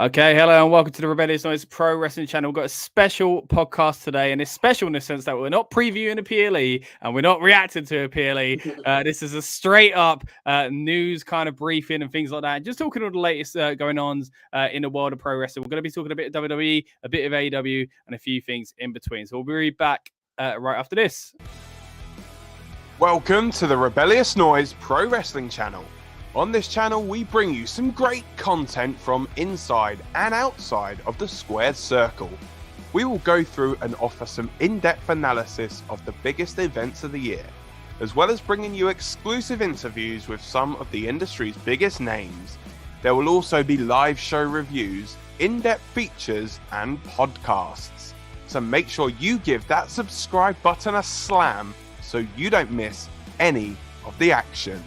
Okay, hello and welcome to the Rebellious Noise Pro Wrestling Channel. We've got a special podcast today, and it's special in the sense that we're not previewing a PLE and we're not reacting to a PLE. This is a straight up news kind of briefing and things like that. Just talking all the latest going on in the world of pro wrestling. We're going to be talking a bit of WWE, a bit of AEW, and a few things in between. So we'll be back right after this. Welcome to the Rebellious Noise Pro Wrestling Channel. On this channel, we bring you some great content from inside and outside of the squared circle. We will go through and offer some in-depth analysis of the biggest events of the year, as well as bringing you exclusive interviews with some of the industry's biggest names. There will also be live show reviews, in-depth features, and podcasts. So make sure you give that subscribe button a slam so you don't miss any of the action.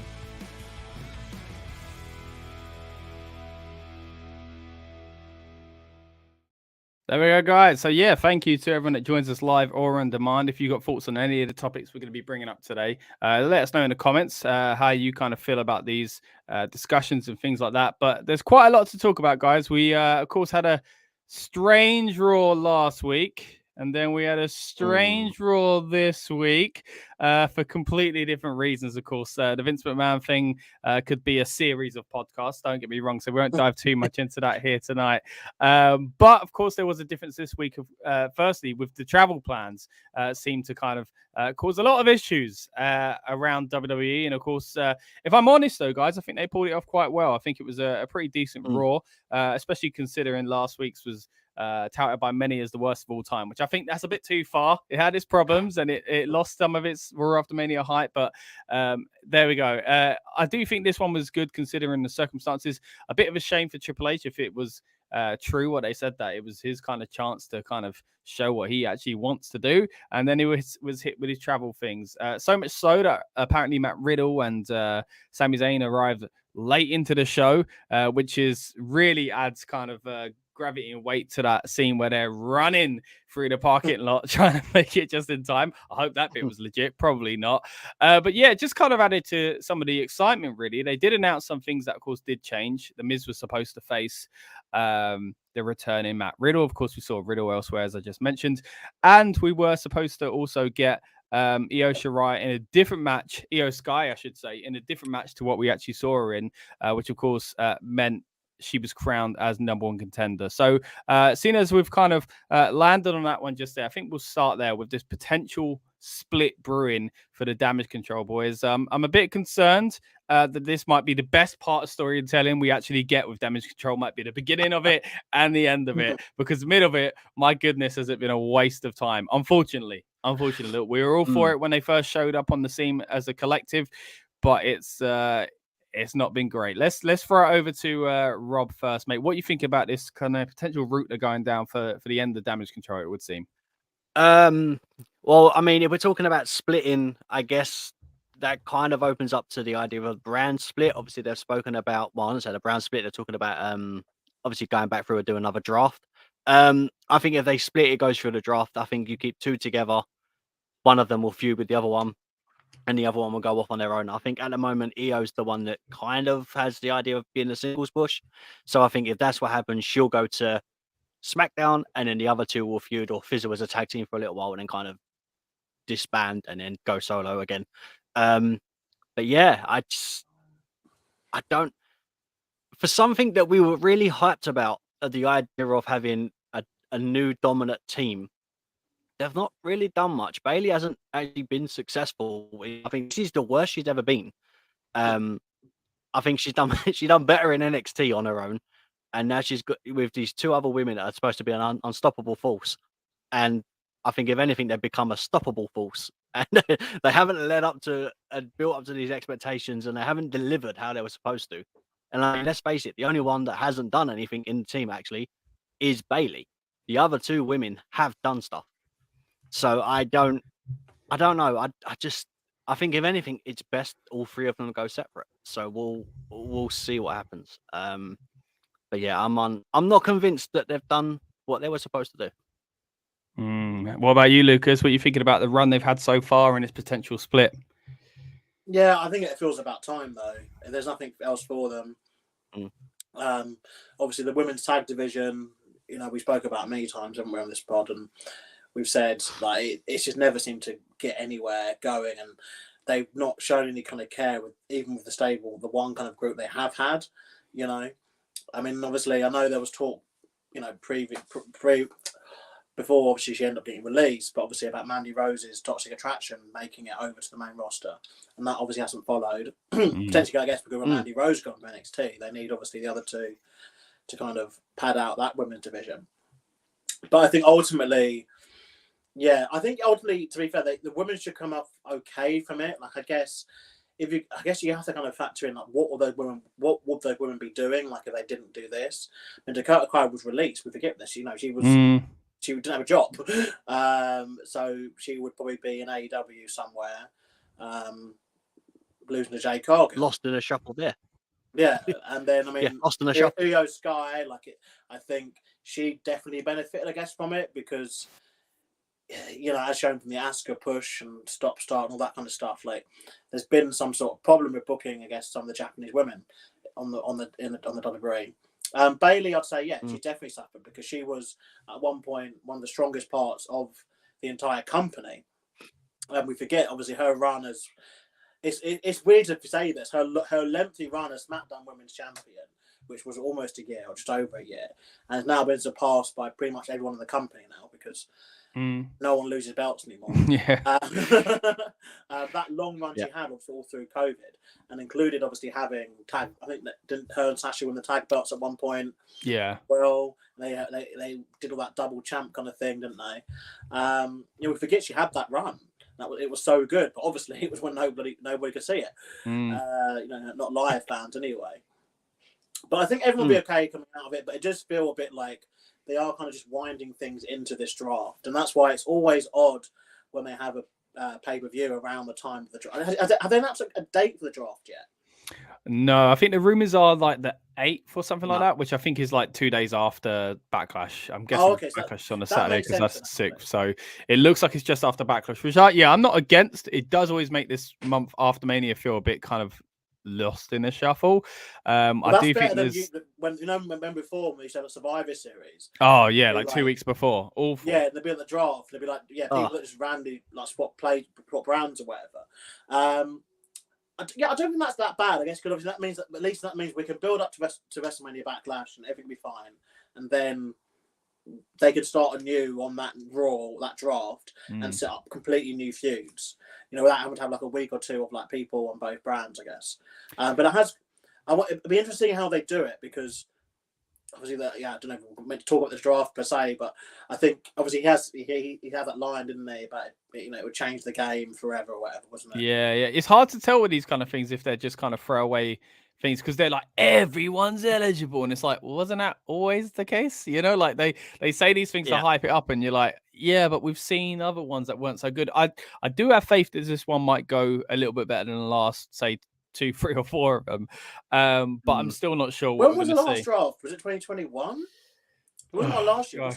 There we go, guys. So, yeah, thank you to everyone that joins us live or on demand. If you've got thoughts on any of the topics we're going to be bringing up today, let us know in the comments how you kind of feel about these discussions and things like that. But there's quite a lot to talk about, guys. We, of course, had a strange Raw last week. And then we had a strange Raw this week for completely different reasons, of course. The Vince McMahon thing could be a series of podcasts, don't get me wrong, so we won't dive too much into that here tonight. But, of course, there was a difference this week, firstly, with the travel plans seemed to kind of cause a lot of issues around WWE. And, of course, if I'm honest, though, guys, I think they pulled it off quite well. I think it was a pretty decent Raw, especially considering last week's was touted by many as the worst of all time, which I think that's a bit too far. It had its problems and it lost some of its Raw After Mania hype, but there we go. I do think this one was good considering the circumstances. A bit of a shame for Triple H if it was true what they said, that it was his kind of chance to kind of show what he actually wants to do, and then he was hit with his travel things. So much so that apparently Matt Riddle and Sami Zayn arrived late into the show, which is really adds kind of gravity and weight to that scene where they're running through the parking lot trying to make it just in time. I hope that bit was legit. Probably not. But yeah, just kind of added to some of the excitement, really. They did announce some things that, of course, did change. The Miz was supposed to face the returning Matt Riddle. Of course, we saw Riddle elsewhere, as I just mentioned. And we were supposed to also get Io Shirai in a different match, Io Sky, I should say, in a different match to what we actually saw her in, which, of course, meant she was crowned as number one contender. So seeing as we've kind of landed on that one just there, I think we'll start there with this potential split brewing for the Damage CTRL boys. I'm a bit concerned that this might be the best part of storytelling we actually get with Damage CTRL. Might be the beginning of it and the end of it, because the middle of it, my goodness, has it been a waste of time. Unfortunately, we were all for it when they first showed up on the scene as a collective, but it's not been great. Let's throw it over to Rob first, mate. What do you think about this kind of potential route they're going down for the end of Damage CTRL, it would seem? Well, I mean, if we're talking about splitting, I guess that kind of opens up to the idea of a brand split. Obviously, they've spoken about, well, I said a brand split. They're talking about obviously going back through and do another draft. I think if they split, it goes through the draft. I think you keep two together. One of them will feud with the other one, and the other one will go off on their own. I think at the moment, Io's the one that kind of has the idea of being a singles push. So I think if that's what happens, she'll go to SmackDown, and then the other two will feud or fizzle as a tag team for a little while, and then kind of disband and then go solo again. But yeah, I don't. For something that we were really hyped about, the idea of having a new dominant team, they've not really done much. Bailey hasn't actually been successful. I think she's the worst she's ever been. I think she's done better in NXT on her own, and now she's got with these two other women that are supposed to be an unstoppable force. And I think if anything, they've become a stoppable force, and they haven't led up to and built up to these expectations, and they haven't delivered how they were supposed to. And I mean, let's face it, the only one that hasn't done anything in the team actually is Bailey. The other two women have done stuff. So I don't know. I think if anything, it's best all three of them go separate. So we'll see what happens. But yeah, I'm not convinced that they've done what they were supposed to do. What about you, Lucas? What are you thinking about the run they've had so far and its potential split? Yeah, I think it feels about time though. There's nothing else for them. Obviously, the women's tag division, we spoke about many times, haven't we, on this pod, and we've said like it's just never seemed to get anywhere going, and they've not shown any kind of care even with the stable, the one kind of group they have had. I mean, obviously, I know there was talk, before obviously she ended up getting released, but obviously about Mandy Rose's Toxic Attraction making it over to the main roster, and that obviously hasn't followed. Potentially, I guess, because of Mandy Rose gone to NXT, they need obviously the other two to kind of pad out that women's division. But I think ultimately, to be fair, the women should come up okay from it. Like, I guess you have to kind of factor in like what would those women be doing, like if they didn't do this. And Dakota Kai was released. We forget this. She didn't have a job, so she would probably be in AEW somewhere, losing to Jay Cargill. Lost in a shuffle there. Yeah, and then lost in a shuffle. Io Sky, I think she definitely benefited, I guess, from it because, as shown from the Asuka push and stop-start and all that kind of stuff, like there's been some sort of problem with booking, I guess, some of the Japanese women on the WWE. Bailey, I'd say, she definitely suffered because she was at one point one of the strongest parts of the entire company. And we forget, obviously, her run as it's weird to say this. Her lengthy run as SmackDown Women's Champion, which was almost a year or just over a year, and has now been surpassed by pretty much everyone in the company now because no one loses belts anymore. That long run she had all through COVID, and included obviously having tag. I think that didn't her and Sasha win the tag belts at one point. Yeah. Well, they did all that double champ kind of thing, didn't they? We forget she had that run. It was so good, but obviously it was when nobody could see it. Not live fans anyway. But I think everyone will be okay coming out of it. But it does feel a bit like they are kind of just winding things into this draft, and that's why it's always odd when they have a pay-per-view around the time of the draft. Have they announced a date for the draft yet? No, I think the rumors are like the 8th or something like that, which I think is like 2 days after Backlash. I'm guessing Backlash on a Saturday because that's 6th. So it looks like it's just after Backlash, which I'm not against. It does always make this month after Mania feel a bit kind of lost in the shuffle. I do think there's remember before when we used to have a Survivor Series. Oh yeah, like 2 weeks before. Awful. Yeah, they'd be on the draft. They'd be like, people that just randomly like swap brands or whatever. I don't think that's that bad. I guess because obviously that means we can build up to WrestleMania Backlash and everything will be fine, and then they could start anew on that draft and set up completely new feuds. Without having to have like a week or two of like people on both brands, I guess. But it'd be interesting how they do it because obviously I don't know if we're meant to talk about the draft per se, but I think obviously he had that line, didn't he? But it would change the game forever or whatever, wasn't it? Yeah. It's hard to tell with these kind of things if they're just kind of throwaway things because they're like everyone's eligible, and it's like, wasn't that always the case? Like they say these things to hype it up, and you're like, yeah, but we've seen other ones that weren't so good. I do have faith that this one might go a little bit better than the last, say, 2, 3, or 4 of them. But I'm still not sure what when was the last draft? Was it 2021? It wasn't our last year.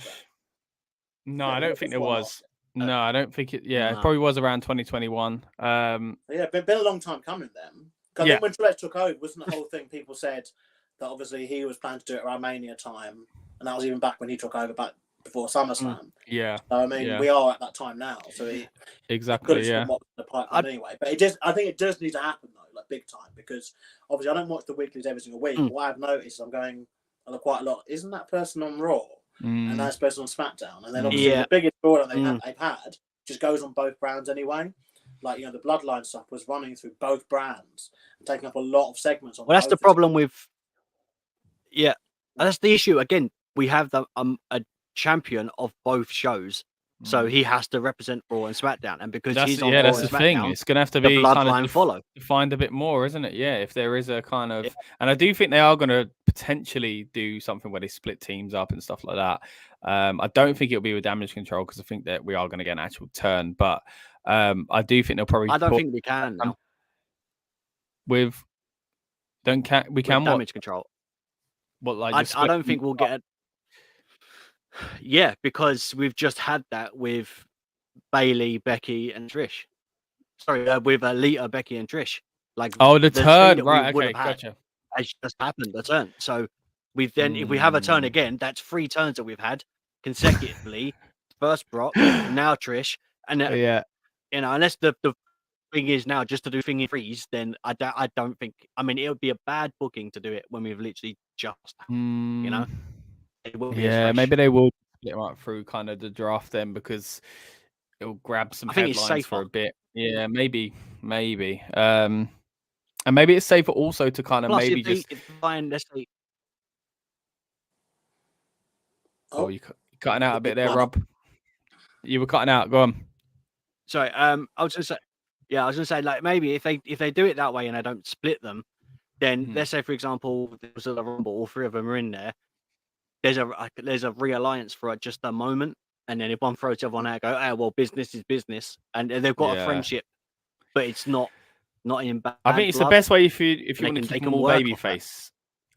No, I don't think there was. No, I don't think it. Yeah, it probably was around 2021. Been a long time coming then. I think when Trish took over, wasn't the whole thing? People said that obviously he was planning to do it around Mania time, and that was even back when he took over, back before SummerSlam. Yeah. So we are at that time now. So exactly. Yeah. The pipeline anyway, but I think it does need to happen though, like big time, because obviously I don't watch the weeklies every single week. What I've noticed, I'm going quite a lot. Isn't that person on Raw? And that's person on SmackDown, and then obviously the biggest storyline they've had just goes on both brands anyway. Like the Bloodline stuff was running through both brands and taking up a lot of segments. Well, that's the problem with. Yeah, that's the issue. Again, we have a champion of both shows, so he has to represent Raw and SmackDown, and because he's on Raw that's and the thing. It's going to have to be Bloodline follow defined a bit more, isn't it? Yeah, if there is a kind of, and I do think they are going to potentially do something where they split teams up and stuff like that. I don't think it'll be with Damage Control because I think that we are going to get an actual turn, but I do think they'll probably. I don't think we can now. We can Damage Control. What like I don't think we'll get it. Yeah, because we've just had that with Bailey, Becky, and Trish. Sorry, with Lita, Becky, and Trish. Like the turn, right? Okay, gotcha. Has just happened. The turn. So If we have a turn again, that's 3 turns that we've had consecutively. First Brock, now Trish, and unless the thing is now just to do thingy freeze, then I don't think. I mean, it would be a bad booking to do it when we've literally just, it will be maybe they will split them up through kind of the draft then, because it'll grab some headlines for a bit. Yeah, maybe. And maybe it's safer also to kind of let's say. Oh, you're cutting out a bit there, Rob. You were cutting out. Go on. Sorry. I was gonna say, like, maybe if they do it that way and they don't split them, then let's say, for example, there was a Rumble, all 3 of them are in there. There's a realliance for just a moment, and then if one throws the other one out, go, well, business is business, and they've got a friendship, but it's not in bad I think it's blood. the best way if you want to keep them all babyface,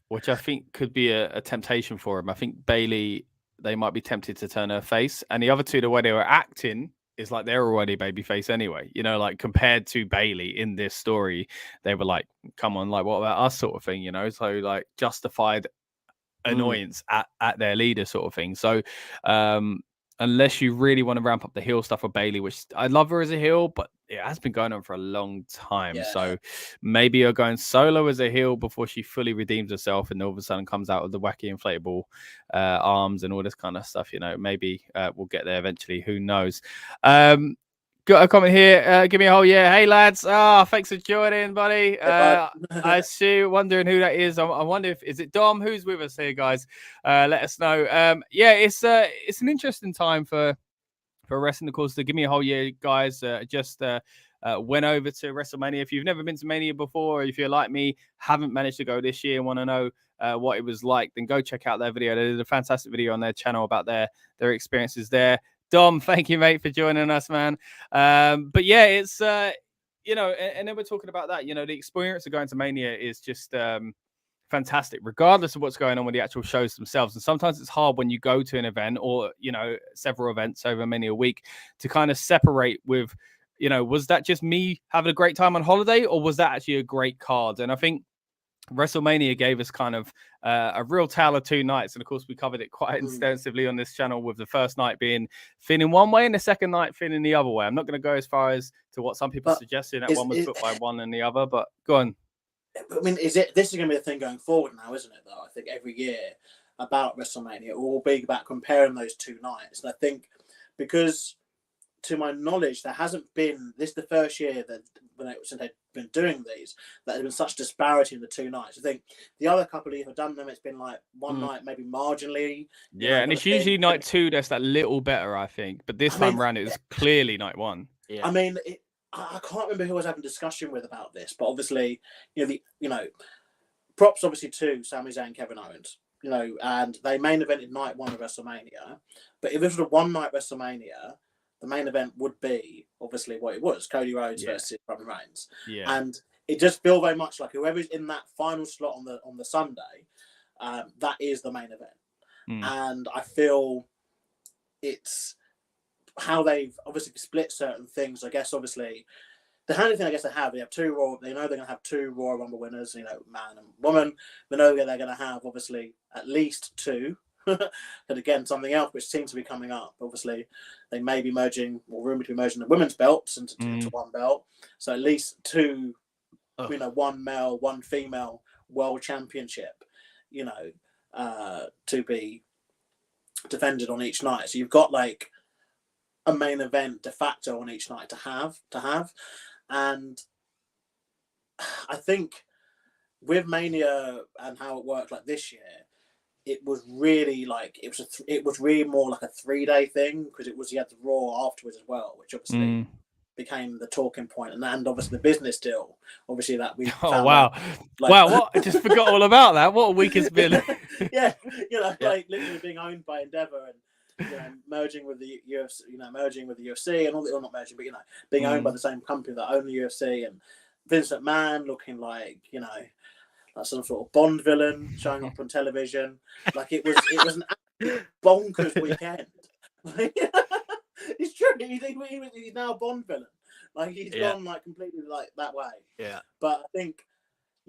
which I think could be a temptation for them. I think Bayley, they might be tempted to turn her face, and the other 2, the way they were acting is like they're already babyface anyway. You know, like compared to Bayley in this story, they were like, "Come on, like what about us?" sort of thing. You know, so like justified annoyance at their leader sort of thing. So unless you really want to ramp up the heel stuff for Bayley, which I love her as a heel, but it has been going on for a long time. So maybe you're going solo as a heel before she fully redeems herself and all of a sudden comes out with the wacky inflatable arms and all this kind of stuff. You know, maybe we'll get there eventually. Who knows? Got a comment here. Give me a whole hey lads. Thanks for joining, buddy. I see, wondering who that is. I wonder is it Dom? Who's with us here, guys? Let us know. It's an interesting time for wrestling, of course. To give me a whole guys. Just went over to WrestleMania. If you've never been to Mania before, or if you're like me, haven't managed to go this year and want to know what it was like, then go check out their video. They did a fantastic video on their channel about their experiences there. Dom, thank you, mate, for joining us, man. But yeah, it's, and then we're talking about that. You know, the experience of going to Mania is just fantastic, regardless of what's going on with the actual shows themselves. And sometimes it's hard when you go to an event or, several events over many a week to kind of separate with, was that just me having a great time on holiday, or was that actually a great card? And I think WrestleMania gave us kind of a real tale of 2 nights. And of course, we covered it quite extensively on this channel, with the first night being Finn in one way and the second night Finn in the other way. I'm not going to go as far as to what some people suggested that one was booked by one and the other, but go on. I mean, this is going to be a thing going forward now, isn't it, though? I think every year about WrestleMania, it will be about comparing those 2 nights. And I think because, to my knowledge, there hasn't been, this is the first year that since they've been doing these, that there's been such disparity in the 2 nights. I think the other couple of years have done them, it's been like one night maybe marginally. And it's usually night 2 that's that little better, I think. But this time around, it was clearly night 1. Yeah. I mean, I can't remember who I was having a discussion with about this, but obviously, props obviously to Sami Zayn, Kevin Owens, and they main evented night 1 of WrestleMania. But if it was a one-night WrestleMania, the main event would be obviously what it was: Cody Rhodes versus Roman Reigns. Yeah. And it just feels very much like whoever's in that final slot on the Sunday, that is the main event. And I feel it's how they've obviously split certain things. I guess obviously the handy thing they have 2 Raw. They know they're going to have 2 Royal Rumble winners. Man and woman. They know they're going to have obviously at least 2. And again, something else which seems to be coming up. Obviously, they may be merging, or rumored to be merging, the women's belts into one belt. So at least 2, 1 male, 1 female world championship, to be defended on each night. So you've got like a main event de facto on each night to have, and I think with Mania and how it worked like this year, it was really like it was really more like a 3-day thing, because you had the Raw afterwards as well, which obviously became the talking point, and obviously the business deal, obviously that we. Oh wow! Wow, what? I just forgot all about that. What a week it's been. Like literally being owned by Endeavor and merging with the UFC, merging with the UFC and all that, or not merging, but being owned by the same company that own the UFC, and Vince McMahon looking like like some sort of Bond villain showing up on television. Like it was an absolute bonkers weekend. It's true. He's now a Bond villain. Like he's gone like completely like that way. Yeah. But I think,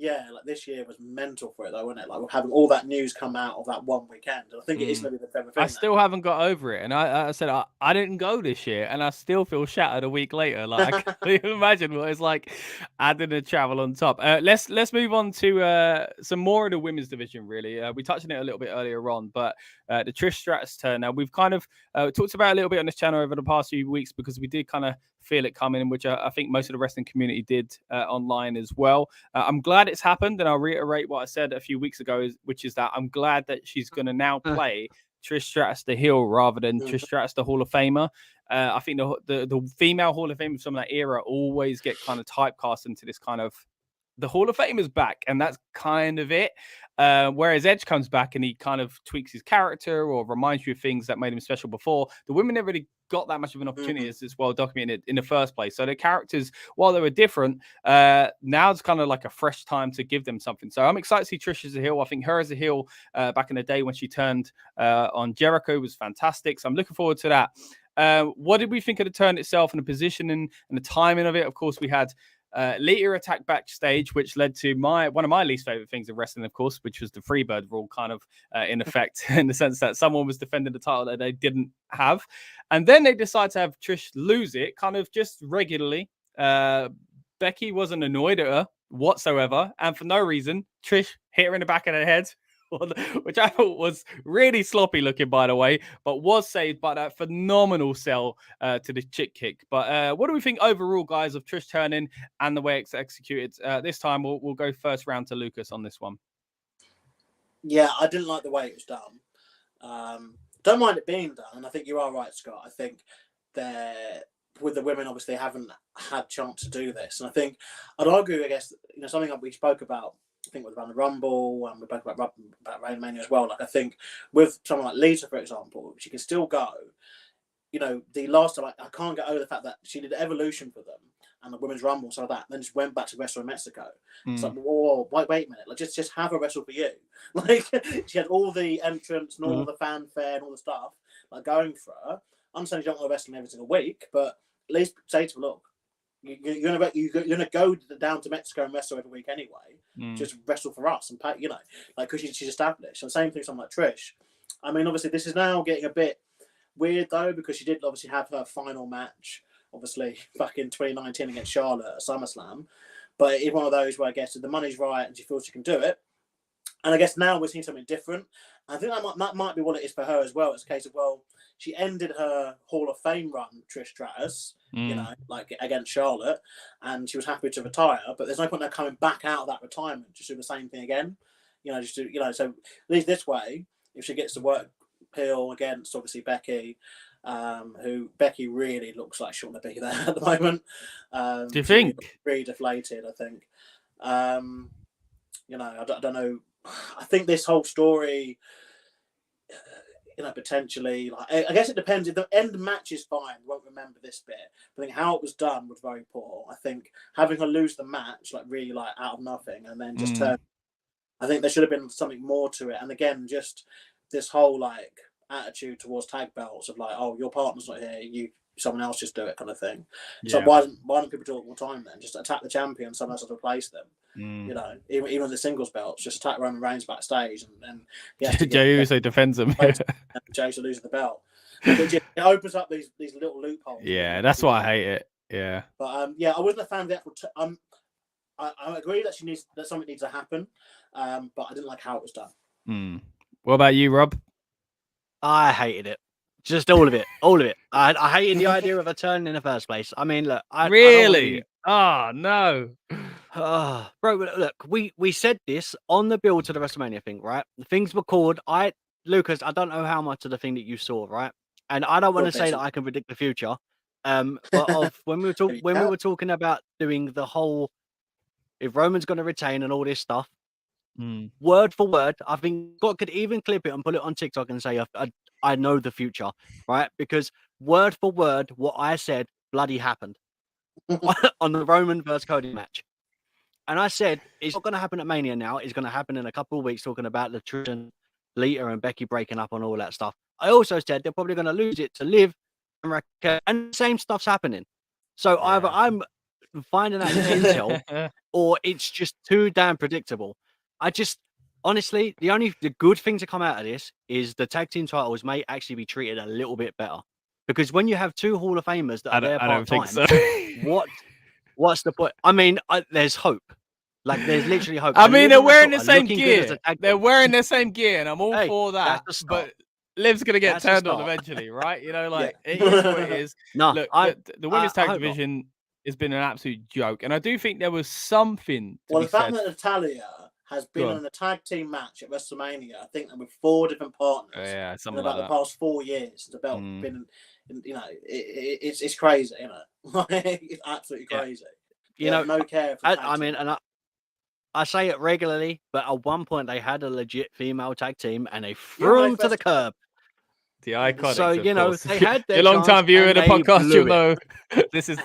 Yeah, like this year was mental for it though, wasn't it? Like we're having all that news come out of that one weekend. And I think it is going to be the favorite thing. I still haven't got over it, and I said I didn't go this year, and I still feel shattered a week later. Like I can't even imagine what it's like adding the travel on top. Let's move on to some more of the women's division. Really, we touched on it a little bit earlier on, but the Trish Stratus turn. Now we've kind of talked about it a little bit on this channel over the past few weeks because we did kind of feel it coming, which I think most of the wrestling community did online as well. I'm glad it's happened, and I'll reiterate what I said a few weeks ago, which is that I'm glad that she's going to now play Trish Stratus the heel rather than Trish Stratus the Hall of Famer. I think the female Hall of Famers from that era always get kind of typecast into this kind of the Hall of Fame is back, and that's kind of it. Whereas Edge comes back and he kind of tweaks his character or reminds you of things that made him special before. The women never really got that much of an opportunity as it's well documented in the first place. So the characters, while they were different, now it's kind of like a fresh time to give them something. So I'm excited to see Trish as a heel. I think her as a heel back in the day when she turned on Jericho was fantastic. So I'm looking forward to that. What did we think of the turn itself and the positioning and the timing of it? Of course, we had Lita attack backstage, which led to one of my least favorite things of wrestling, of course, which was the Freebird rule kind of in effect, in the sense that someone was defending the title that they didn't have. And then they decide to have Trish lose it kind of just regularly. Becky wasn't annoyed at her whatsoever. And for no reason, Trish hit her in the back of the head, which I thought was really sloppy looking, by the way, but was saved by that phenomenal sell to the chick kick. But what do we think overall, guys, of Trish turning and the way it's executed? This time, we'll go first round to Lucas on this one. Yeah, I didn't like the way it was done. Don't mind it being done, and I think you are right, Scott. I think with the women, obviously, haven't had chance to do this, and I think I'd argue, I guess, something that we spoke about. I think with around the Rumble, and we spoke about Mania as well. Like I think with someone like Lita, for example, she can still go. The last time I can't get over the fact that she did Evolution for them and the Women's Rumble and stuff like that, and then just went back to wrestle in Mexico. It's like, whoa, wait a minute, like just have a wrestle for you. Like she had all the entrance and all the fanfare and all the stuff like going for her. I'm saying you don't want to wrestle every single week, but at least say to her, look, you're gonna go down to Mexico and wrestle every week anyway. Just wrestle for us and pay, because she's established. And same thing, someone like Trish. I mean, obviously, this is now getting a bit weird though, because she did obviously have her final match, obviously back in 2019 against Charlotte at SummerSlam. But it's one of those where I guess the money's right and she feels she can do it. And I guess now we're seeing something different. I think that might be what it is for her as well. It's a case of, well, she ended her Hall of Fame run, Trish Stratus, like against Charlotte, and she was happy to retire. But there's no point in her coming back out of that retirement just do the same thing again. So at least this way, if she gets to work Peel against obviously Becky, who Becky really looks like she want to be there at the moment. Do you think? Really deflated, I think. I don't know. I think this whole story, potentially, I guess it depends. If the end match is fine, we won't remember this bit. I think how it was done was very poor. I think having her lose the match, really out of nothing, and then just turn. I think there should have been something more to it. And again, just this whole attitude towards tag belts of oh, your partner's not here, someone else just do it kind of thing. Yeah. So why don't people do it all the time then? Just attack the champion, someone else has to replace them. Even the singles belts, just attack Roman Reigns backstage and Jey Uso defends him. Jey Uso loses the belt. It opens up these little loopholes. Yeah, that's why I hate it. Yeah. But I wasn't a fan of the actual. I agree that something needs to happen, but I didn't like how it was done. What about you, Rob? I hated it. Just all of it. I hated the idea of a turn in the first place. I mean, look. Really? Oh, no. Bro, look, we said this on the build to the WrestleMania thing, right? Things were called. Lucas, I don't know how much of the thing that you saw, right? And I don't want to say that I can predict the future. But when we were talking about doing the whole, if Roman's going to retain and all this stuff, word for word, I think God could even clip it and put it on TikTok and say, I know the future, right? Because word for word, what I said bloody happened on the Roman versus Cody match. And I said, it's not going to happen at Mania now. It's going to happen in a couple of weeks, talking about the Trish and Lita and Becky breaking up and all that stuff. I also said they're probably going to lose it to Liv and Raquel, and the same stuff's happening. So either I'm finding out intel, or it's just too damn predictable. Honestly, the good thing to come out of this is the tag team titles may actually be treated a little bit better, because when you have two Hall of Famers that are there I don't part think time, so. what's the point? I mean, there's hope. Like, there's literally hope. I And mean, Liv they're and wearing Raquel the are same looking good as gear. a tag They're team. wearing the same gear, and I'm all Hey, for that. that's the start. But Liv's gonna get That's the turned on start. eventually, right? You know, like it is what it is. No, Look, I the women's tag hope not. division has been an absolute joke, and I do think there was something to Well, be the fact said. that Natalia has Go been on. in a tag team match at WrestleMania, I think, with 4 different partners Yeah, in something about like the that. past 4 years. The belt Mm. been, you know, it's crazy, you know, it's absolutely Yeah. crazy. You They know, have no care for tag I mean, team. and I say it regularly, but at one point they had a legit female tag team and they threw them to the curb. The Iconics, So, of you know, course. they If had their you're a long time chance viewer of and the they podcast, blew you'll it. know this is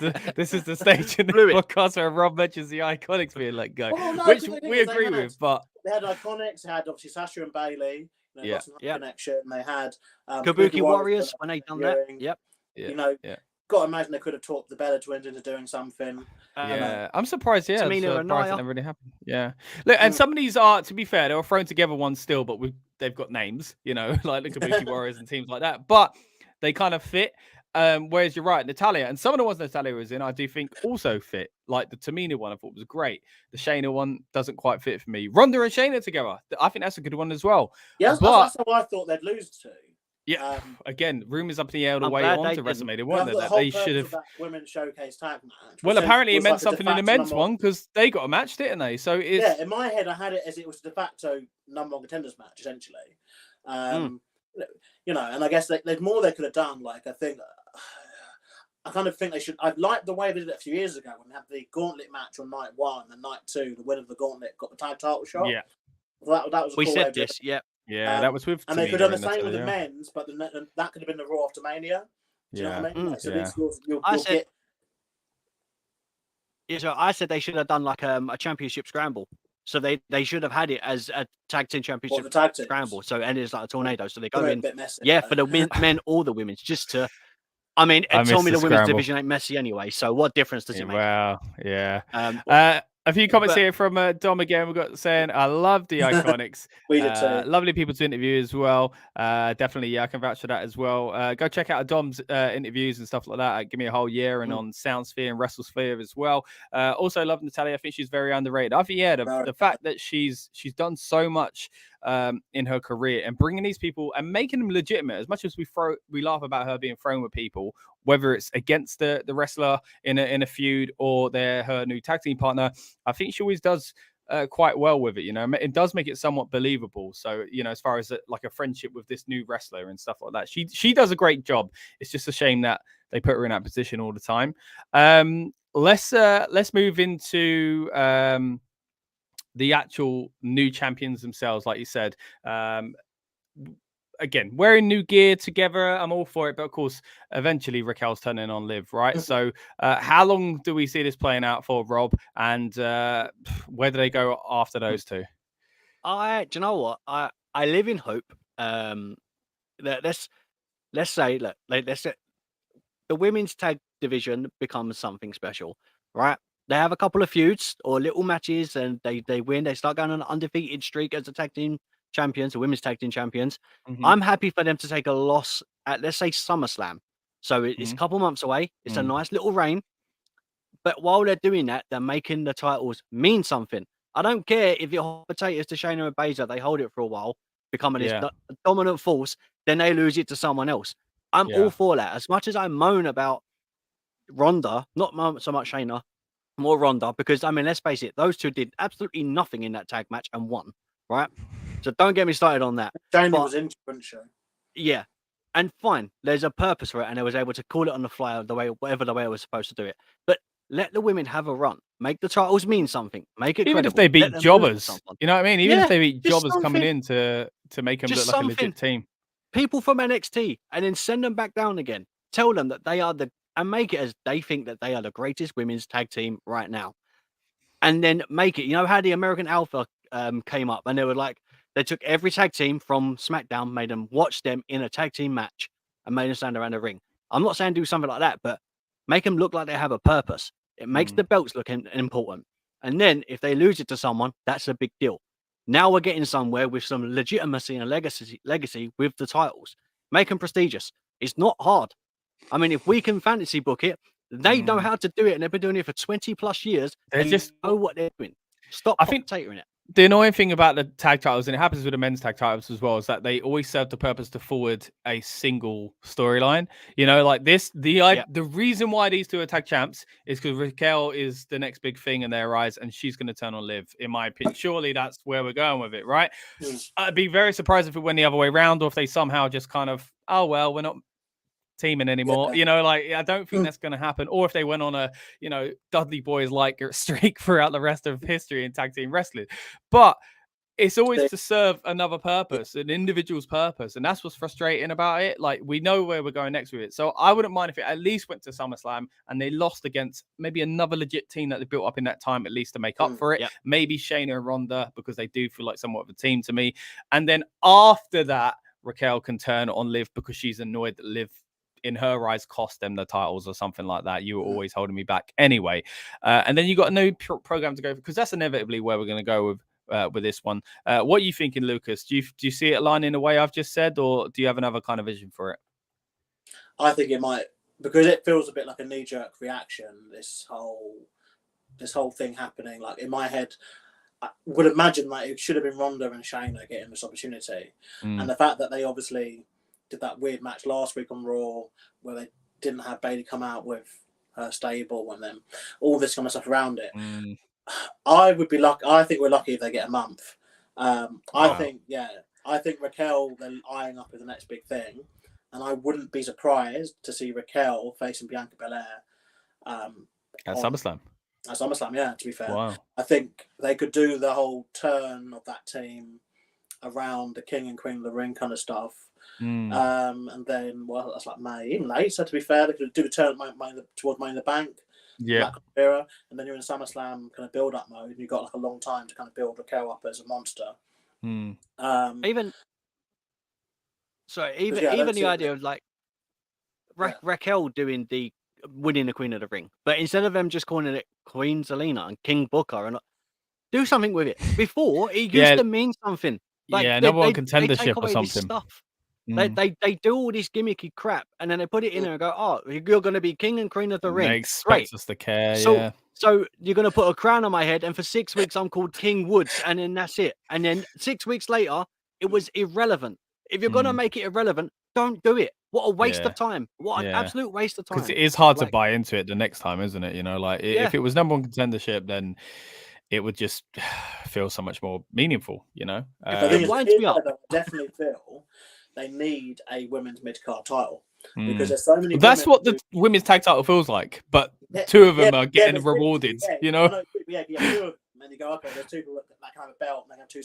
the stage in the Blew it. podcast where Rob mentions the Iconics being let go, Well, no, which 'cause the thing we is, they agree had- with. But They had Iconics, they had obviously Sasha and Bailey, you know, Yeah. got some Yep. connection. They had Kabuki Warriors when they done that. Yep. yeah, You know, yeah. got to imagine they could have talked the Bella Twins into doing something. Yeah, I'm surprised. Yeah, I'm Tamina and surprised Nia. that never really happened. Yeah, look, and some of these are, to be fair, they were thrown together ones still, but they've got names, you know, like the Kabuki Warriors and teams like that. But they kind of fit. Whereas you're right, Natalia, and some of the ones Natalia was in, I do think also fit. Like the Tamina one, I thought was great. The Shayna one doesn't quite fit for me. Ronda and Shayna together, I think that's a good one as well. Yeah, but that's how I thought they'd lose to. yeah, again, rumors up in the air the I'm way glad on they to didn't. WrestleMania, But weren't I they? thought the That whole they purpose should of have. that women's showcase tag match. Well, was apparently it was meant like a something de in the facto men's number one because they got a match, didn't they? So it's Yeah, in my head, I had it as it was de facto number one contenders match, essentially. You know, and I guess there's more they could have done. Like, I kind of think they should. I liked the way they did it a few years ago when they had the gauntlet match on night 1 and night 2. The winner of the gauntlet got the tag title shot. Yeah, that was a We cool way said of doing this. Yep. yeah, that was with. and they could have Tamina done the and same with the Natalia. men's, but that could have been the Raw after Mania. Do you know what I mean? Like, so at least you'll I said- get. Yeah, so I said they should have done like a championship scramble. So they should have had it as a tag team What, championship the tag teams? scramble. So and it's like a tornado. So they go Got it a in. bit messy. Yeah, for the men or the women's, just to. I mean, I it told missed me the the women's scramble. division ain't messy anyway. So what difference does it make? Wow, yeah. Um, A few comments but- here from Dom again. We've got saying, I love the Iconics. We did too. Lovely people to interview as well. Definitely, yeah, I can vouch for that as well. Go check out Dom's interviews and stuff like that. Give me a whole year and on Soundsphere and WrestleSphere as well. Also, love Natalia. I think she's very underrated. I think, yeah, the fact that she's done so much in her career and bringing these people and making them legitimate. As much as we laugh about her being thrown with people, whether it's against the wrestler in a feud or they're her new tag team partner, I think she always does quite well with it. You know, it does make it somewhat believable. So, you know, as far as like a friendship with this new wrestler and stuff like that, she does a great job. It's just a shame that they put her in that position all the time. Let's move into the actual new champions themselves, like you said. Again, wearing new gear together, I'm all for it. But of course, eventually Raquel's turning on Liv, right? So how long do we see this playing out for, Rob? And where do they go after those two? do you know what? I live in hope. Let's say, look, let's say the women's tag division becomes something special, right? They have a couple of feuds or little matches and they win. They start going on an undefeated streak as a tag team champions, the women's tag team champions. I'm happy for them to take a loss at, let's say, SummerSlam. So it's a couple months away. It's a nice little reign. But while they're doing that, they're making the titles mean something. I don't care if you're potatoes to Shayna and Baszler, they hold it for a while, becoming this dominant force, then they lose it to someone else. I'm all for that. As much as I moan about Ronda, not so much Shayna, more Ronda, because I mean, let's face it, those two did absolutely nothing in that tag match and won, right? So don't get me started on that. Shayna was into it, wasn't she? Yeah. And fine, there's a purpose for it, and they was able to call it on the fly whatever the way I was supposed to do it. But let the women have a run. Make the titles mean something. Make it even credible. if they beat jobbers, you know what I mean? Even if they beat just jobbers coming in to make them look like a legit team. People from NXT, and then send them back down again. Tell them that they are and make it as they think that they are the greatest women's tag team right now. And then make it, you know how the American Alpha came up, and they were like, they took every tag team from SmackDown, made them watch them in a tag team match, and made them stand around the ring. I'm not saying do something like that, but make them look like they have a purpose. It makes the belts look important. And then if they lose it to someone, that's a big deal. Now we're getting somewhere with some legitimacy and legacy with the titles. Make them prestigious. It's not hard. I mean, if we can fantasy book it, they know how to do it, and they've been doing it for 20 plus years. They just know what they're doing. Stop potatoing it. The annoying thing about the tag titles, and it happens with the men's tag titles as well, is that they always serve the purpose to forward a single storyline. You know, like this, the reason why these two are tag champs is because Raquel is the next big thing in their eyes, and she's going to turn on Liv, in my opinion. Surely that's where we're going with it, right? I'd be very surprised if it went the other way around, or if they somehow just kind of, oh, well, we're not teaming anymore. You know, like, I don't think that's going to happen. Or if they went on a, you know, Dudley Boys like streak throughout the rest of history in tag team wrestling. But it's always to serve another purpose, an individual's purpose. And that's what's frustrating about it. Like, we know where we're going next with it. So I wouldn't mind if it at least went to SummerSlam and they lost against maybe another legit team that they built up in that time, at least to make up for it. Maybe Shayna and Ronda, because they do feel like somewhat of a team to me. And then after that, Raquel can turn on Liv because she's annoyed that Liv, in her eyes, cost them the titles or something like that. You were always holding me back anyway. And then you got a new program to go for, because that's inevitably where we're going to go with this one. What are you thinking, Lucas? Do you see it aligning the way I've just said, or do you have another kind of vision for it? I think it might, because it feels a bit like a knee-jerk reaction, this whole thing happening. Like, in my head, I would imagine that it should have been Ronda and Shayna getting this opportunity. And the fact that they obviously did that weird match last week on Raw where they didn't have Bayley come out with her stable and then all this kind of stuff around it. I would be lucky. I think we're lucky if they get a month. I think Raquel, they're eyeing up as the next big thing. And I wouldn't be surprised to see Raquel facing Bianca Belair at SummerSlam. At SummerSlam, yeah, to be fair. Wow. I think they could do the whole turn of that team around the King and Queen of the Ring kind of stuff. And then, well, that's like May, even later, to be fair. They could do the turn towards Money in the Bank. Yeah. Era, and then you're in SummerSlam kind of build-up mode, and you've got like a long time to kind of build Raquel up as a monster. Even the idea of like Raquel doing the winning the Queen of the Ring, but instead of them just calling it Queen Zelina and King Booker, and do something with it. Before it used to mean something. Like, number one contendership or something. Stuff. They do all this gimmicky crap, and then they put it in there and go, "Oh, you're going to be King and Queen of the Ring." They expect us to care. So you're going to put a crown on my head, and for 6 weeks I'm called King Woods, and then that's it. And then 6 weeks later, it was irrelevant. If you're going to make it irrelevant, don't do it. What a waste of time! What an absolute waste of time! Because it is hard to buy into it the next time, isn't it? You know, like if it was number one contendership, then it would just feel so much more meaningful. You know, it winds me up. I definitely feel they need a women's mid-card title because there's so many. That's what the women's tag title feels like, but two of them are getting rewarded. You know, two of them, and you go, okay, there's two people that can have a belt, and they have two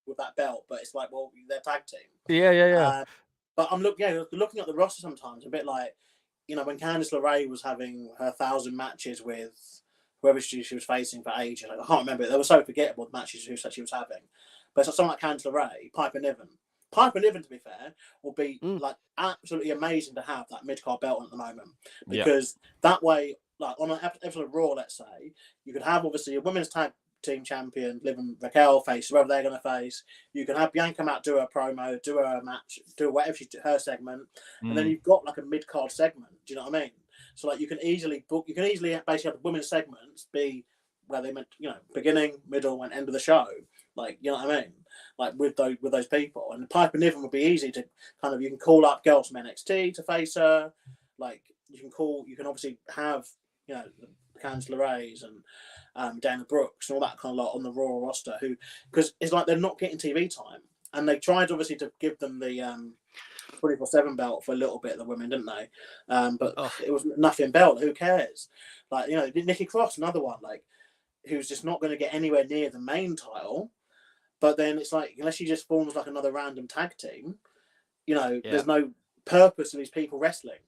with that belt, but it's like, well, they're tag team. Yeah. But I'm looking at the roster sometimes, a bit like, you know, when Candice LeRae was having her 1,000 matches with whoever she was facing for ages. I can't remember. They were so forgettable, the matches she was having. But it's someone like Candice LeRae, Piper Niven, to be fair, will be like absolutely amazing to have that mid-card belt at the moment, because that way, like on an episode of Raw, let's say, you could have obviously a women's tag team champion, Liv and Raquel face whoever they're going to face. You can have Bianca come out, do her promo, do her match, do whatever her segment, and then you've got like a mid-card segment. Do you know what I mean? So like you can easily basically have the women's segments be where they meant, you know, beginning, middle, and end of the show. Like, you know what I mean? Like with those people. And Piper Niven would be easy to kind of, you can call up girls from NXT to face her. Like you can obviously have, you know, Candice LeRae's and Dana Brooks and all that kind of lot on the Raw roster, who, because it's like they're not getting TV time. And they tried obviously to give them the 24/7 belt for a little bit, the women, didn't they? But it was nothing belt. Who cares? Like, you know, Nikki Cross, another one, like, who's just not going to get anywhere near the main title. But then it's like, unless she just forms like another random tag team, you know, there's no purpose in these people wrestling,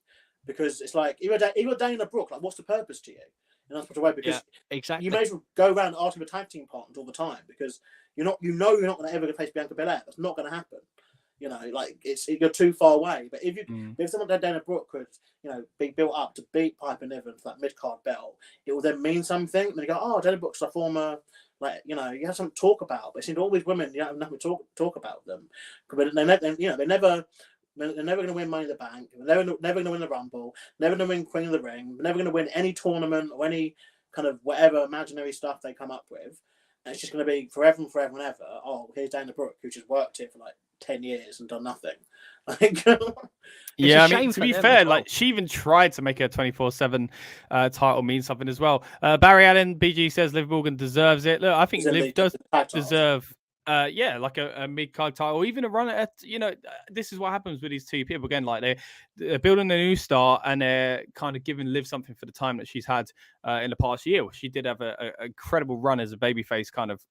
because it's like, even Dana Brooke, like, what's the purpose to you? In that sort of way, because exactly, you may as well go around asking for tag team partners all the time, because you're not going to ever face Bianca Belair. That's not going to happen. You know, like you're too far away. But if someone like Dana Brooke could, you know, be built up to beat Piper Niven for that mid card belt, it will then mean something. And then you go, oh, Dana Brooke's a former, like, you know, you have something to talk about. But it seems all these women, you don't have nothing to talk about them. But they're never going to win Money in the Bank. They're never going to win the Rumble. Never going to win Queen of the Ring. They're never going to win any tournament or any kind of whatever imaginary stuff they come up with. And it's just going to be forever and forever and ever. Oh, here's Dana Brooke, who just worked here for like 10 years and done nothing. Like, yeah, I mean, to be fair, like she even tried to make a 24/7 title mean something as well. Barry Allen, BG says Liv Morgan deserves it. Look, I think Liv does deserve. Like a mid-card title, or even a run at, you know, this is what happens with these two people. Again, like they're building a new star and they're kind of giving Liv something for the time that she's had in the past year. She did have a incredible run as a babyface, kind of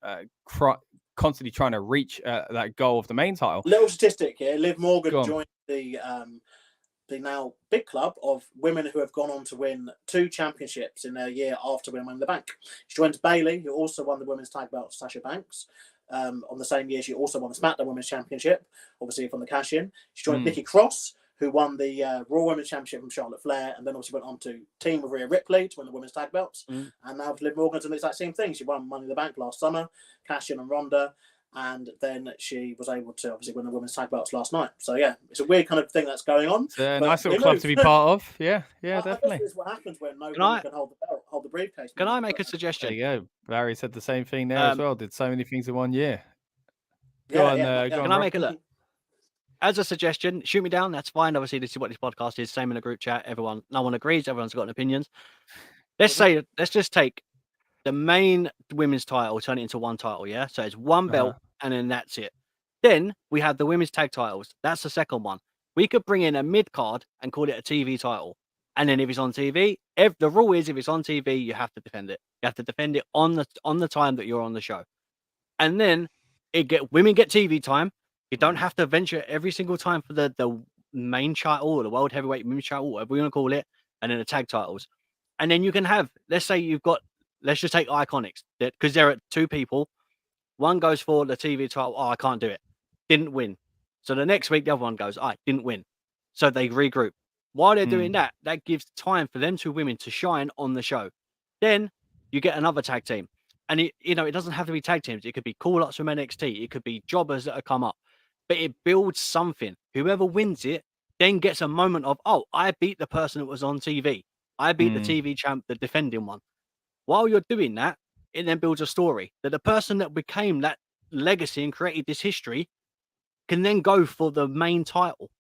constantly trying to reach that goal of the main title. Little statistic here: Liv Morgan joined the now big club of women who have gone on to win 2 championships in their year after winning the Bank. She joined Bayley, who also won the women's tag belt, Sasha Banks. On the same year, she also won the SmackDown Women's Championship, obviously from the cash-in. She joined Nikki Cross, who won the Raw Women's Championship from Charlotte Flair, and then obviously went on to team with Rhea Ripley to win the women's tag belts. And now Liv Morgan's doing the exact same thing. She won Money in the Bank last summer, cash-in on Ronda, and then she was able to obviously win the women's tag belts last night. So yeah, it's a weird kind of thing that's going on. It's a nice little club to be part of. Yeah, definitely. I guess what happens when no one can hold the belt, hold the briefcase. Can I make a suggestion? There you go. Barry said the same thing there as well. Did so many things in one year. Go on, can I make a look? As a suggestion, shoot me down. That's fine. Obviously, this is what this podcast is. Same in the group chat. No one agrees. Everyone's got opinions. Let's just take the main women's title, turn it into one title. Yeah. So it's one belt and then that's it. Then we have the women's tag titles. That's the second one. We could bring in a mid card and call it a TV title. And then if it's on TV, the rule is if it's on TV, you have to defend it. You have to defend it on the time that you're on the show. And then women get TV time. You don't have to venture every single time for the main title or the World Heavyweight Women's title, whatever we want to call it, and then the tag titles. And then you can have, let's just take Iconics, because there are 2 people. One goes for the TV title. Oh, I can't do it. Didn't win. So the next week, the other one goes, didn't win. So they regroup. While they're doing that gives time for them 2 women to shine on the show. Then you get another tag team. And it doesn't have to be tag teams. It could be call-ups from NXT. It could be jobbers that have come up. But it builds something. Whoever wins it then gets a moment of, oh, I beat the person that was on TV. I beat the TV champ, the defending one. While you're doing that, it then builds a story that the person that became that legacy and created this history can then go for the main title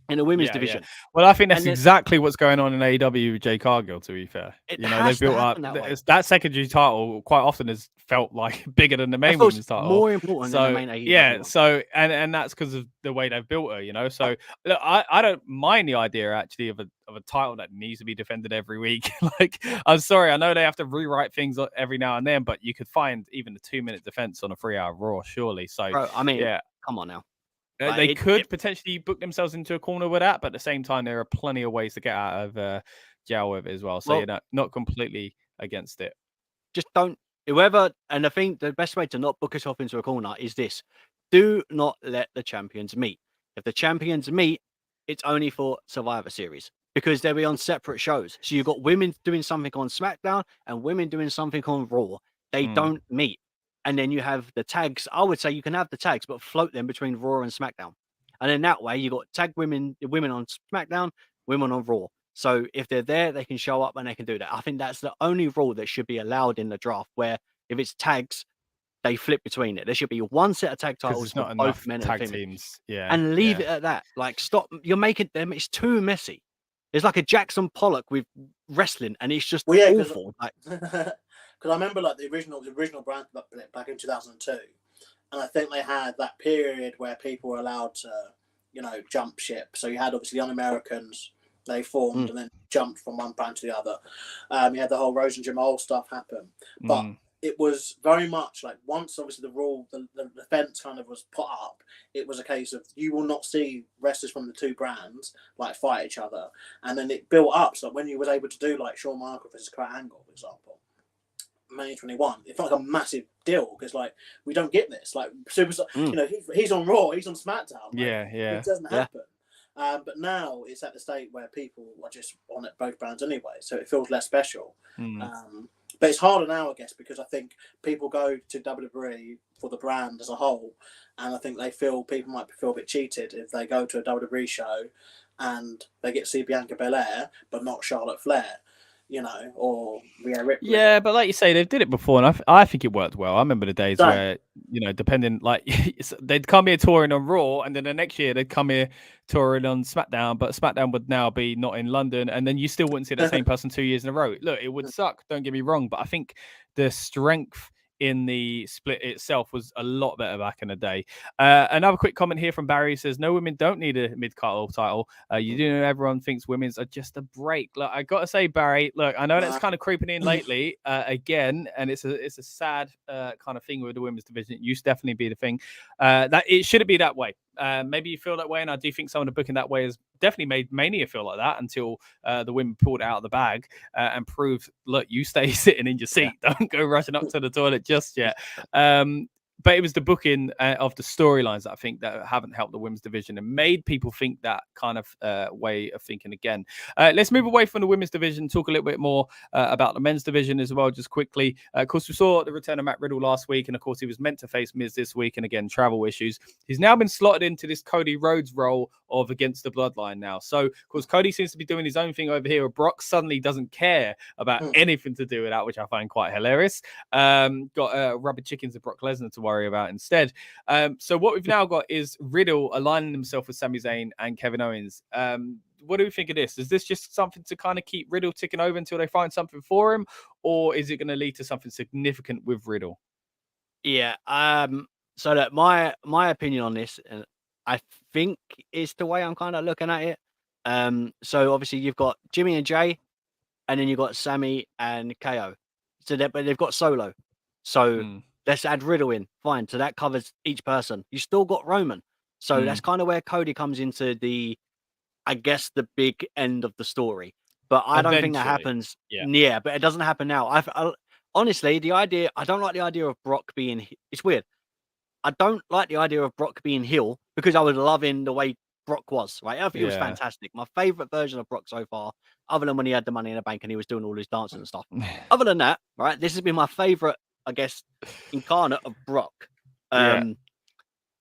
in the women's division. Yeah. Well, I think that's exactly what's going on in AEW with Jay Cargill, to be fair. They've built up that secondary title quite often has felt like bigger than the main women's title. More important than the main AEW one. So and that's because of the way they've built her, So look, I don't mind the idea actually of a title that needs to be defended every week. Like, I'm sorry, I know they have to rewrite things every now and then, but you could find even a 2-minute defense on a 3-hour Raw, surely. So bro, I mean, come on now. They could potentially book themselves into a corner with that, but at the same time, there are plenty of ways to get out of jail with it as well. So you're not completely against it. Just don't. And I think the best way to not book yourself into a corner is this: do not let the champions meet. If the champions meet, it's only for Survivor Series because they'll be on separate shows. So you've got women doing something on SmackDown and women doing something on Raw. They don't meet. And then you have the tags. I would say you can have the tags, but float them between Raw and SmackDown. And then that way you got tag women on SmackDown, women on Raw. So if they're there, they can show up and they can do that. I think that's the only rule that should be allowed in the draft, where if it's tags, they flip between it. There should be one set of tag titles for both men and women. Teams. And leave it at that. Like, stop. You're making them. It's too messy. It's like a Jackson Pollock with wrestling, and it's just awful. Because I remember like the original brand back in 2002, and I think they had that period where people were allowed to, jump ship. So you had obviously the Un-Americans, they formed and then jumped from one brand to the other. You had the whole Rose and Jamal stuff happen, but it was very much like once obviously the fence kind of was put up, it was a case of you will not see wrestlers from the 2 brands like fight each other, and then it built up. So when you was able to do like Shawn Michaels versus Kurt Angle, for example. May 21. It felt like a massive deal because like we don't get this. Like superstar, you know, he's on Raw, he's on SmackDown. Like, it doesn't happen. But now it's at the state where people are just on it both brands anyway, so it feels less special. But it's harder now, I guess, because I think people go to WWE for the brand as a whole, and I think people might feel a bit cheated if they go to a WWE show and they get to see Bianca Belair but not Charlotte Flair, you know, or Rhea Ripley. Yeah, but like you say, they did it before, and I think it worked well. I remember the days where, you know, depending, like they'd come here touring on Raw, and then the next year they'd come here touring on SmackDown, but SmackDown would now be not in London, and then you still wouldn't see that same person 2 years in a row. Look, it would suck, don't get me wrong, but I think the strength in the split itself was a lot better back in the day. Another quick comment here from Barry says, no, women don't need a mid-card title. You do know everyone thinks women's are just a break. Look, I got to say, Barry, look, I know that's kind of creeping in lately again, and it's a sad kind of thing with the women's division. It used to definitely be the thing. That it shouldn't be that way. Maybe you feel that way, and I do think some of the booking that way has definitely made Mania feel like that until the women pulled it out of the bag and proved, look, you stay sitting in your seat. Don't go rushing up to the toilet just yet. But it was the booking of the storylines that I think that haven't helped the women's division and made people think that kind of way of thinking again. Let's move away from the women's division, talk a little bit more about the men's division as well, just quickly. Of course, we saw the return of Matt Riddle last week, and of course, he was meant to face Miz this week, and again, travel issues. He's now been slotted into this Cody Rhodes role of Against the Bloodline now. So, of course, Cody seems to be doing his own thing over here. Brock suddenly doesn't care about anything to do with that, which I find quite hilarious. Got rubber chickens of Brock Lesnar to worry about instead. So what we've now got is Riddle aligning himself with Sami Zayn and Kevin Owens. What do we think of this? Is this just something to kind of keep Riddle ticking over until they find something for him, or is it going to lead to something significant with Riddle? Yeah. So that my opinion on this, and I think is the way I'm kind of looking at it. So obviously you've got Jimmy and Jay, and then you've got Sammy and KO. So but they've got Solo. So let's add Riddle in. Fine. So that covers each person. You still got Roman. So that's kind of where Cody comes into the, I guess, the big end of the story. But I don't think that happens. Yeah, but it doesn't happen now. I honestly, I don't like the idea of Brock being, it's weird. I don't like the idea of Brock being heel because I was loving the way Brock was, right? I think it was fantastic. My favorite version of Brock so far, other than when he had the Money in the Bank and he was doing all his dancing and stuff. Other than that, right, this has been my favorite, I guess, incarnate of Brock. And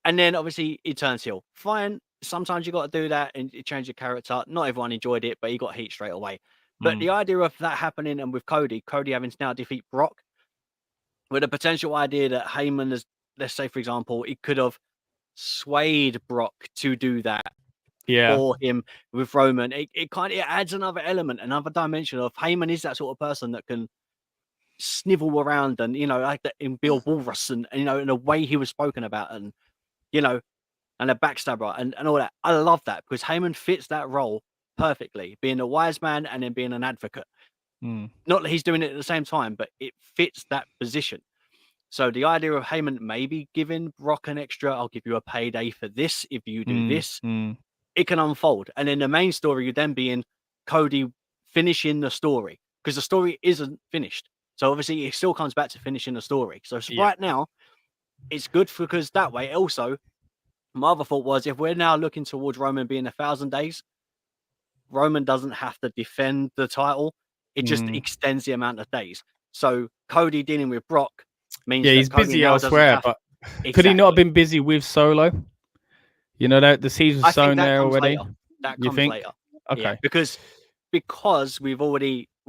then obviously he turns heel. Fine. Sometimes you got to do that and you change your character. Not everyone enjoyed it, but he got heat straight away. But the idea of that happening, and with Cody having to now defeat Brock, with a potential idea that Heyman has, let's say, for example, he could have swayed Brock to do that for him with Roman. It kind of adds another element, another dimension of Heyman is that sort of person that can snivel around and, you know, like that in Bill Walrus and, you know, in the way he was spoken about and, you know, and a backstabber and all that. I love that because Heyman fits that role perfectly, being a wise man and then being an advocate. Not that he's doing it at the same time, but it fits that position. So the idea of Heyman maybe giving Brock an extra, I'll give you a payday for this if you do this, it can unfold. And then the main story would then be in Cody finishing the story because the story isn't finished. So obviously it still comes back to finishing the story. So right now, it's good because that way also, my other thought was if we're now looking towards Roman being 1,000 days, Roman doesn't have to defend the title. It just extends the amount of days. So Cody dealing with Brock means he's Cody busy elsewhere, but could he not have been busy with Solo? You know, that the season's sown there already. Later. That comes later. Okay. Because we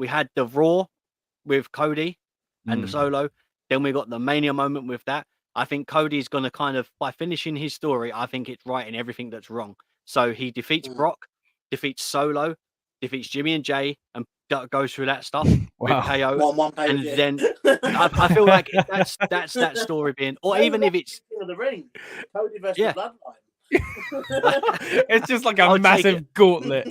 had the Raw with Cody and the Solo. Then we got the Mania moment with that. I think Cody's going to kind of, by finishing his story, I think it's right in everything that's wrong. So he defeats Brock, defeats Solo, defeats Jimmy and Jay, and goes through that stuff with KO. And then I feel like that's that story being, or even if it's the ring, Cody versus Bloodline. It's just like a massive gauntlet.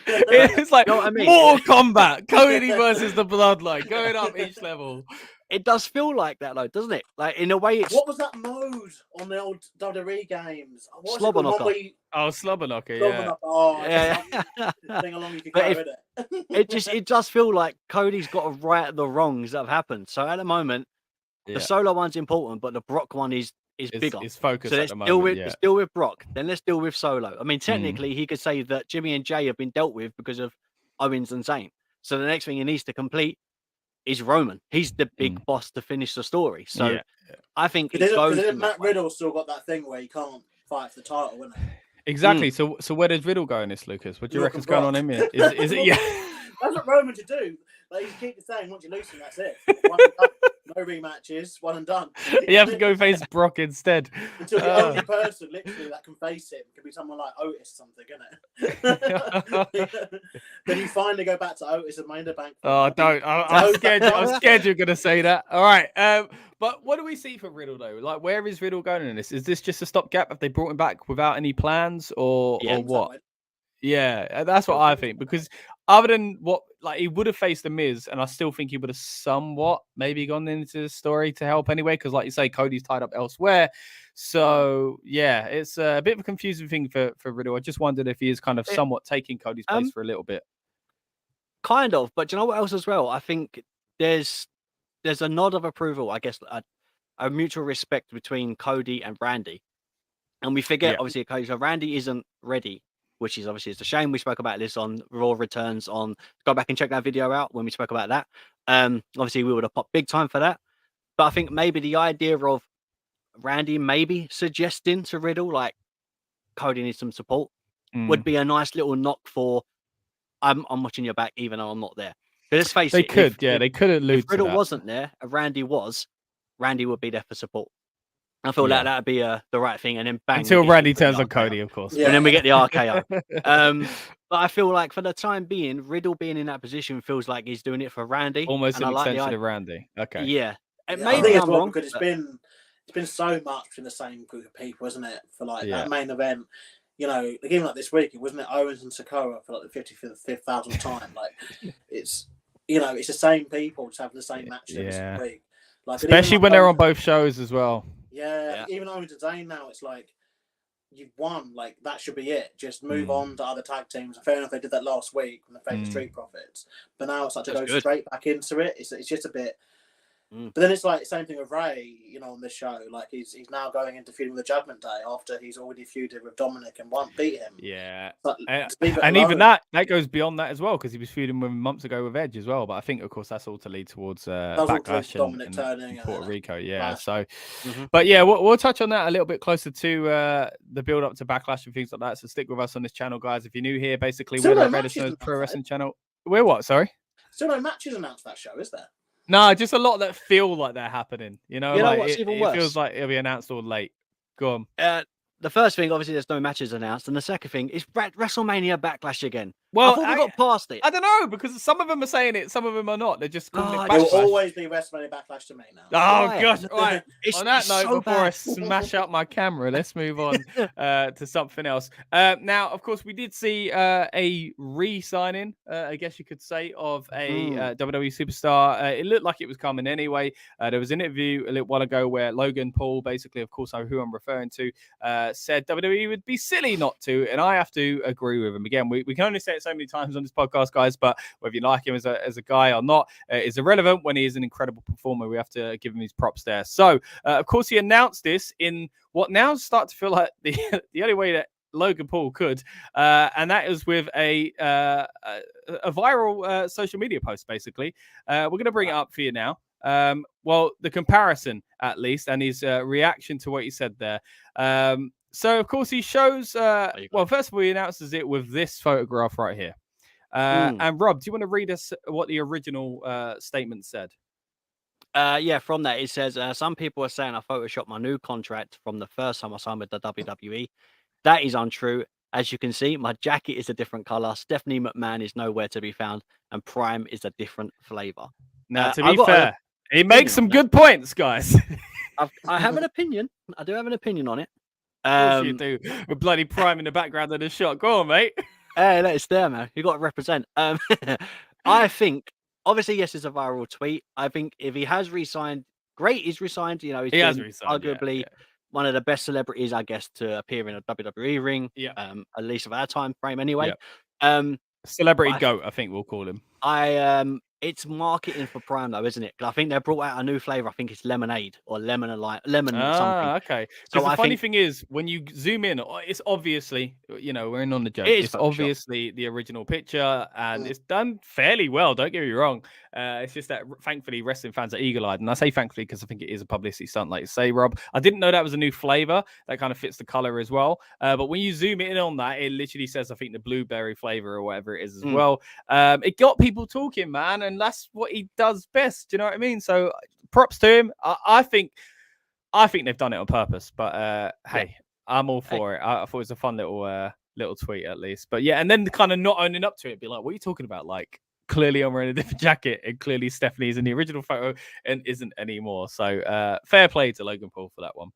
It's like Mortal Kombat, Cody versus the Bloodline, going up each level. It does feel like that, though, doesn't it? Like in a way, it's what was that mode on the old WWE games? Slobber knocker. Oh, slobber knocker, yeah. Oh, yeah. Thing along you could go with it. it does feel like Cody's got to right the wrongs that have happened. So at the moment, the solo one's important, but the Brock one is bigger. It's focused So at let's the deal moment. with let's deal with Brock. Then let's deal with Solo. I mean, technically, he could say that Jimmy and Jay have been dealt with because of Owens and Zayn. So the next thing he needs to complete is Roman. He's the big boss to finish the story. So I think it goes. Because Matt Riddle still got that thing where he can't fight for the title, isn't he? Exactly. So where does Riddle go in this, Lucas? What do you reckon's going on in here? Is it? Yeah. That's what Roman should do. Like, you keep saying, once you lose him, that's it. One and done. No rematches, one and done. You have to go face Brock instead. Until the only person literally that can face him can be someone like Otis, something, isn't it? Then you finally go back to Otis and Money in the Bank. Oh, don't! I'm scared. I'm scared you're going to say that. All right. But what do we see for Riddle though? Like, where is Riddle going in this? Is this just a stopgap? Have they brought him back without any plans, or what? Yeah, that's what I think. Because other than what, like, he would have faced the Miz, and I still think he would have somewhat maybe gone into the story to help anyway. Because, like you say, Cody's tied up elsewhere. So yeah, it's a bit of a confusing thing for Riddle. I just wondered if he is kind of somewhat taking Cody's place for a little bit. Kind of, but do you know what else as well? I think there's a nod of approval, I guess, a mutual respect between Cody and Randy. And we forget, obviously, Cody, so Randy isn't ready, which is obviously, it's a shame. We spoke about this on Raw Returns on, go back and check that video out when we spoke about that. Obviously, we would have popped big time for that. But I think maybe the idea of Randy maybe suggesting to Riddle, like, Cody needs some support, would be a nice little knock for, I'm watching your back, even though I'm not there. But let's face it. They could allude if Riddle to that. wasn't there, and Randy would be there for support. I feel like that'd be the right thing, and then bang. Until Randy turns on Cody, of course. And then we get the RKO. But I feel like for the time being, Riddle being in that position feels like he's doing it for Randy. Almost an extension of Randy. Okay. Yeah. And I think maybe it's I'm wrong. because it's been so much in the same group of people, isn't it? For like that main event. You know, even like this week, wasn't it Owens and Sikoa for like the 55,000th time? Like, it's, you know, it's the same people just having the same match every single week. Like, especially when they're on both shows as well. Yeah, even Owens and Zayn now, it's like, you've won. Like, that should be it. Just move on to other tag teams. And fair enough, they did that last week when they faced Street Profits. But now it's like to go straight back into it. It's just a bit. But then it's like same thing with Ray, you know, on this show. Like he's now going into feuding with the Judgment Day after he's already feuded with Dominic and beat him. Yeah, but, and even that goes beyond that as well, because he was feuding with him months ago with Edge as well. But I think, of course, that's all to lead towards Backlash Dominic turning Puerto Rico. Yeah, so, but yeah, we'll touch on that a little bit closer to the build up to Backlash and things like that. So stick with us on this channel, guys. If you're new here, basically we're the Rebellious Noise Pro Wrestling channel. We're what? Sorry. Still no matches announced that show, is there? No, just a lot that feel like they're happening. You know, like what's even worse? It feels like it'll be announced all late. Go on. The first thing, obviously, there's no matches announced, and the second thing is WrestleMania Backlash again. Well, I thought we got past it. I don't know, because some of them are saying it, some of them are not. They're just calling it It Backlash. will always be WrestleMania Backlash to me now. Oh gosh! Right. On that note, before I smash up my camera, let's move on to something else. Now, of course, we did see a re-signing, I guess you could say, of a WWE superstar. It looked like it was coming anyway. There was an interview a little while ago where Logan Paul, basically, of course, who I'm referring to, said WWE would be silly not to, and I have to agree with him. Again, we can only say it so many times on this podcast, guys, but whether you like him as a guy or not is irrelevant. When he is an incredible performer, we have to give him his props there. So, of course, he announced this in what now starts to feel like the only way that Logan Paul could, and that is with a viral social media post, basically. We're going to bring it up for you now. Well, the comparison, at least, and his reaction to what he said there. So, of course, he shows, well, first of all, he announces it with this photograph right here. And Rob, do you want to read us what the original statement said? Yeah, from that, it says, some people are saying I photoshopped my new contract from the first time I signed with the WWE. That is untrue. As you can see, my jacket is a different color. Stephanie McMahon is nowhere to be found, and Prime is a different flavor. Now, to be fair, he makes some good points, guys. I have an opinion. I do have an opinion on it. Of course you do. With bloody Prime in the background of the shot. Go on, mate. Hey, it's there, man. You got to represent. I think, obviously, yes, it's a viral tweet. I think if he has re-signed, great. He's re-signed. You know, he has re-signed, arguably one of the best celebrities, I guess, to appear in a WWE ring. Yeah. At least of our time frame, anyway. Yeah. Celebrity GOAT, I think we'll call him. It's marketing for Prime though, isn't it? 'Cause I think they brought out a new flavor. I think it's lemonade or lemon something. Okay. Because So the funny thing is, when you zoom in, it's obviously, we're in on the joke. It's obviously the original picture, and it's done fairly well. Don't get me wrong. It's just that thankfully wrestling fans are eagle-eyed, and I say thankfully because I think it is a publicity stunt, like you say, Rob. I didn't know that was a new flavor that kind of fits the color as well. But when you zoom in on that, it literally says, I think, the blueberry flavor or whatever it is as well. It got people talking, man, and that's what he does best. Do you know what I mean? So props to him. I think they've done it on purpose, but hey, I'm all for it. I thought it was a fun little tweet at least. But yeah, and then kind of not owning up to it, be like, what are you talking about? Like, clearly I'm wearing a different jacket, and clearly Stephanie's in the original photo and isn't anymore. So fair play to Logan Paul for that one.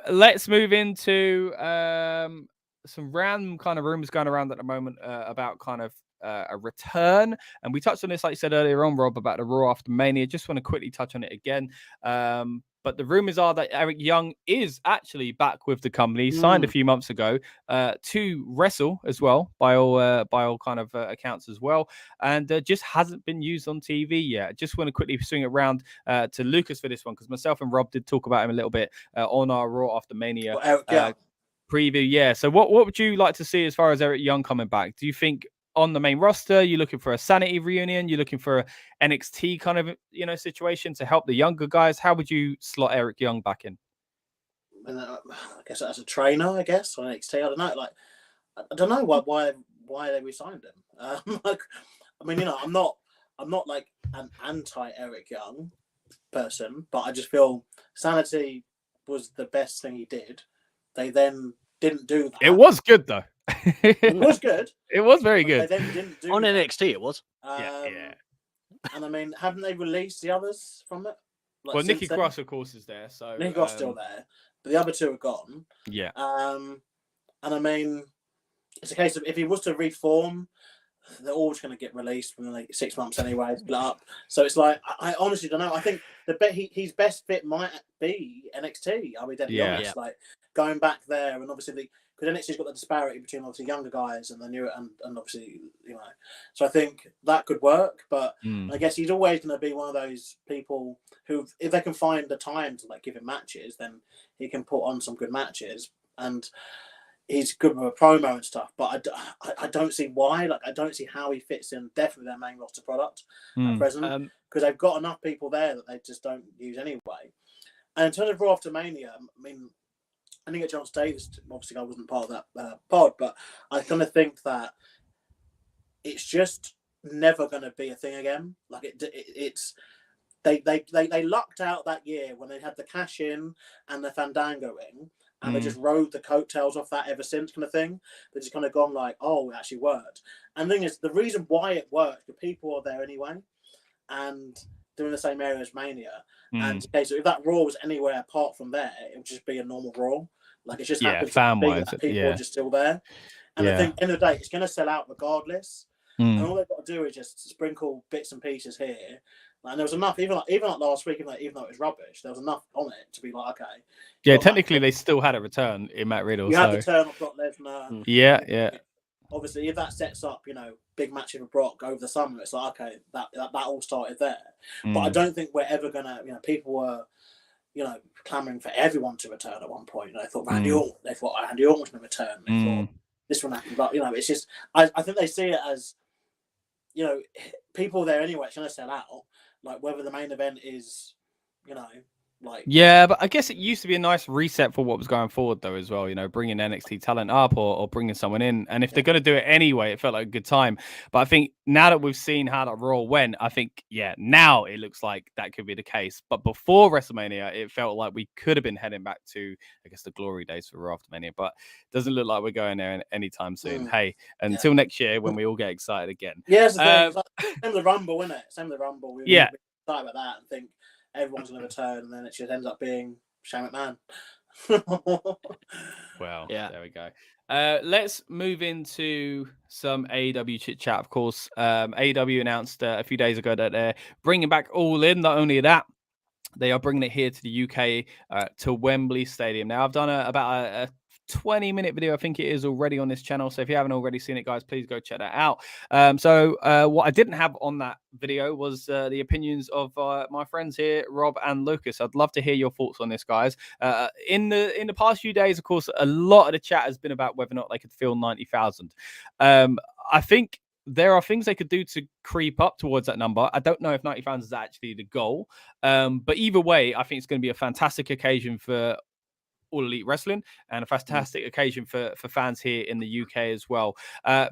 Let's move into some random kind of rumors going around at the moment about kind of a return, and we touched on this, like you said earlier on, Rob, about the Raw after Mania. Just want to quickly touch on it again. But the rumors are that Eric Young is actually back with the company. He signed a few months ago to wrestle as well, by all kind of accounts as well, and just hasn't been used on TV yet. Just want to quickly swing it around to Lucas for this one, because myself and Rob did talk about him a little bit on our Raw after Mania preview. Yeah. So what would you like to see as far as Eric Young coming back? Do you think on the main roster, you're looking for a sanity reunion, you're looking for an NXT kind of situation to help the younger guys? How would you slot Eric Young back in? I guess as a trainer, on NXT. I don't know. Like, I don't know why they re-signed him. I'm not like an anti Eric Young person, but I just feel sanity was the best thing he did. They then didn't do that. It was good though. It was good. It was very good. They then didn't do on that. NXT. It was. Yeah. And haven't they released the others from it? Like, well, Nikki Cross, of course, is there. So Nikki Cross still there, but the other two are gone. Yeah. And it's a case of if he was to reform, they're always going to get released within like 6 months anyway. Split up. So it's like I honestly don't know. I think his best fit might be NXT. I'll be dead honest. Like going back there, and obviously because NXT's got the disparity between obviously younger guys and the newer and obviously So I think that could work, but I guess he's always going to be one of those people who, if they can find the time to like give him matches, then he can put on some good matches, and he's good with a promo and stuff. But I don't see why. Like, I don't see how he fits in definitely their main roster product at present, because they've got enough people there that they just don't use anyway. And in terms of Raw after Mania, I didn't get John Davis. Obviously, I wasn't part of that pod, but I kind of think that it's just never going to be a thing again. Like they lucked out that year when they had the cash in and the Fandango in, and they just rode the coattails off that ever since, kind of thing. They've just kind of gone like, oh, it actually worked. And the thing is, the reason why it worked, the people are there anyway, and they're in the same area as Mania. And okay, so if that Raw was anywhere apart from there, it would just be a normal Raw. Like, it's just fan-wise, people are just still there. And I think at the end of the day, it's going to sell out regardless. And all they've got to do is just sprinkle bits and pieces here. And there was enough, even like last week, even though it was rubbish, there was enough on it to be like, okay. Yeah, technically they still had a return in Matt Riddle. You had the turn of Brock Lesnar. Yeah. Obviously, if that sets up, big match with Brock over the summer, it's like, okay, that all started there. But I don't think we're ever gonna, people were, clamoring for everyone to return at one point. They thought Randy Orton was going to return. They thought this one happened, but it's just, I think they see it as, people there anyway. It's going to sell out. Like, whether the main event is, yeah, but I guess it used to be a nice reset for what was going forward, though, as well. Bringing NXT talent up or bringing someone in, and if they're going to do it anyway, it felt like a good time. But I think now that we've seen how that Raw went, I think now it looks like that could be the case. But before WrestleMania, it felt like we could have been heading back to, I guess, the glory days for Raw after Mania. But it doesn't look like we're going there anytime soon. Hey, until next year when we all get excited again. Yeah, it's the thing. Same with the Rumble, isn't it? Same with the Rumble. We're excited about that and think everyone's going to return, and then it just ends up being Shane McMahon. Well, there we go. Let's move into some AEW chit chat. Of course, AEW announced a few days ago that they're bringing back All In. Not only that, they are bringing it here to the UK, to Wembley Stadium. Now, I've done about a 20-minute video, I think it is, already on this channel. So if you haven't already seen it, guys, please go check that out. What I didn't have on that video was the opinions of my friends here, Rob and Lucas. I'd love to hear your thoughts on this, guys. In the past few days, of course, a lot of the chat has been about whether or not they could fill 90,000. I think there are things they could do to creep up towards that number. I don't know if 90,000 is actually the goal. But either way, I think it's going to be a fantastic occasion for All Elite Wrestling and a fantastic occasion for fans here in the UK as well.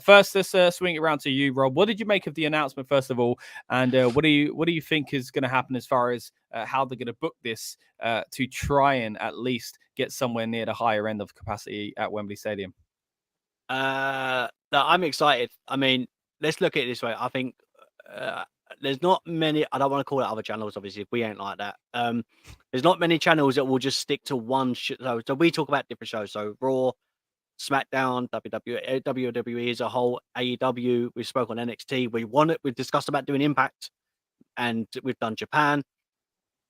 First, let's swing it around to you, Rob. What did you make of the announcement, first of all? And what do you think is going to happen as far as how they're going to book this to try and at least get somewhere near the higher end of capacity at Wembley Stadium? No, I'm excited. I mean, let's look at it this way. I think there's not many. I don't want to call it other channels, obviously, if we ain't like that. There's not many channels that will just stick to one show. So we talk about different shows. So Raw, SmackDown, WWE as a whole, AEW. We spoke on NXT. We've discussed about doing Impact, and we've done Japan.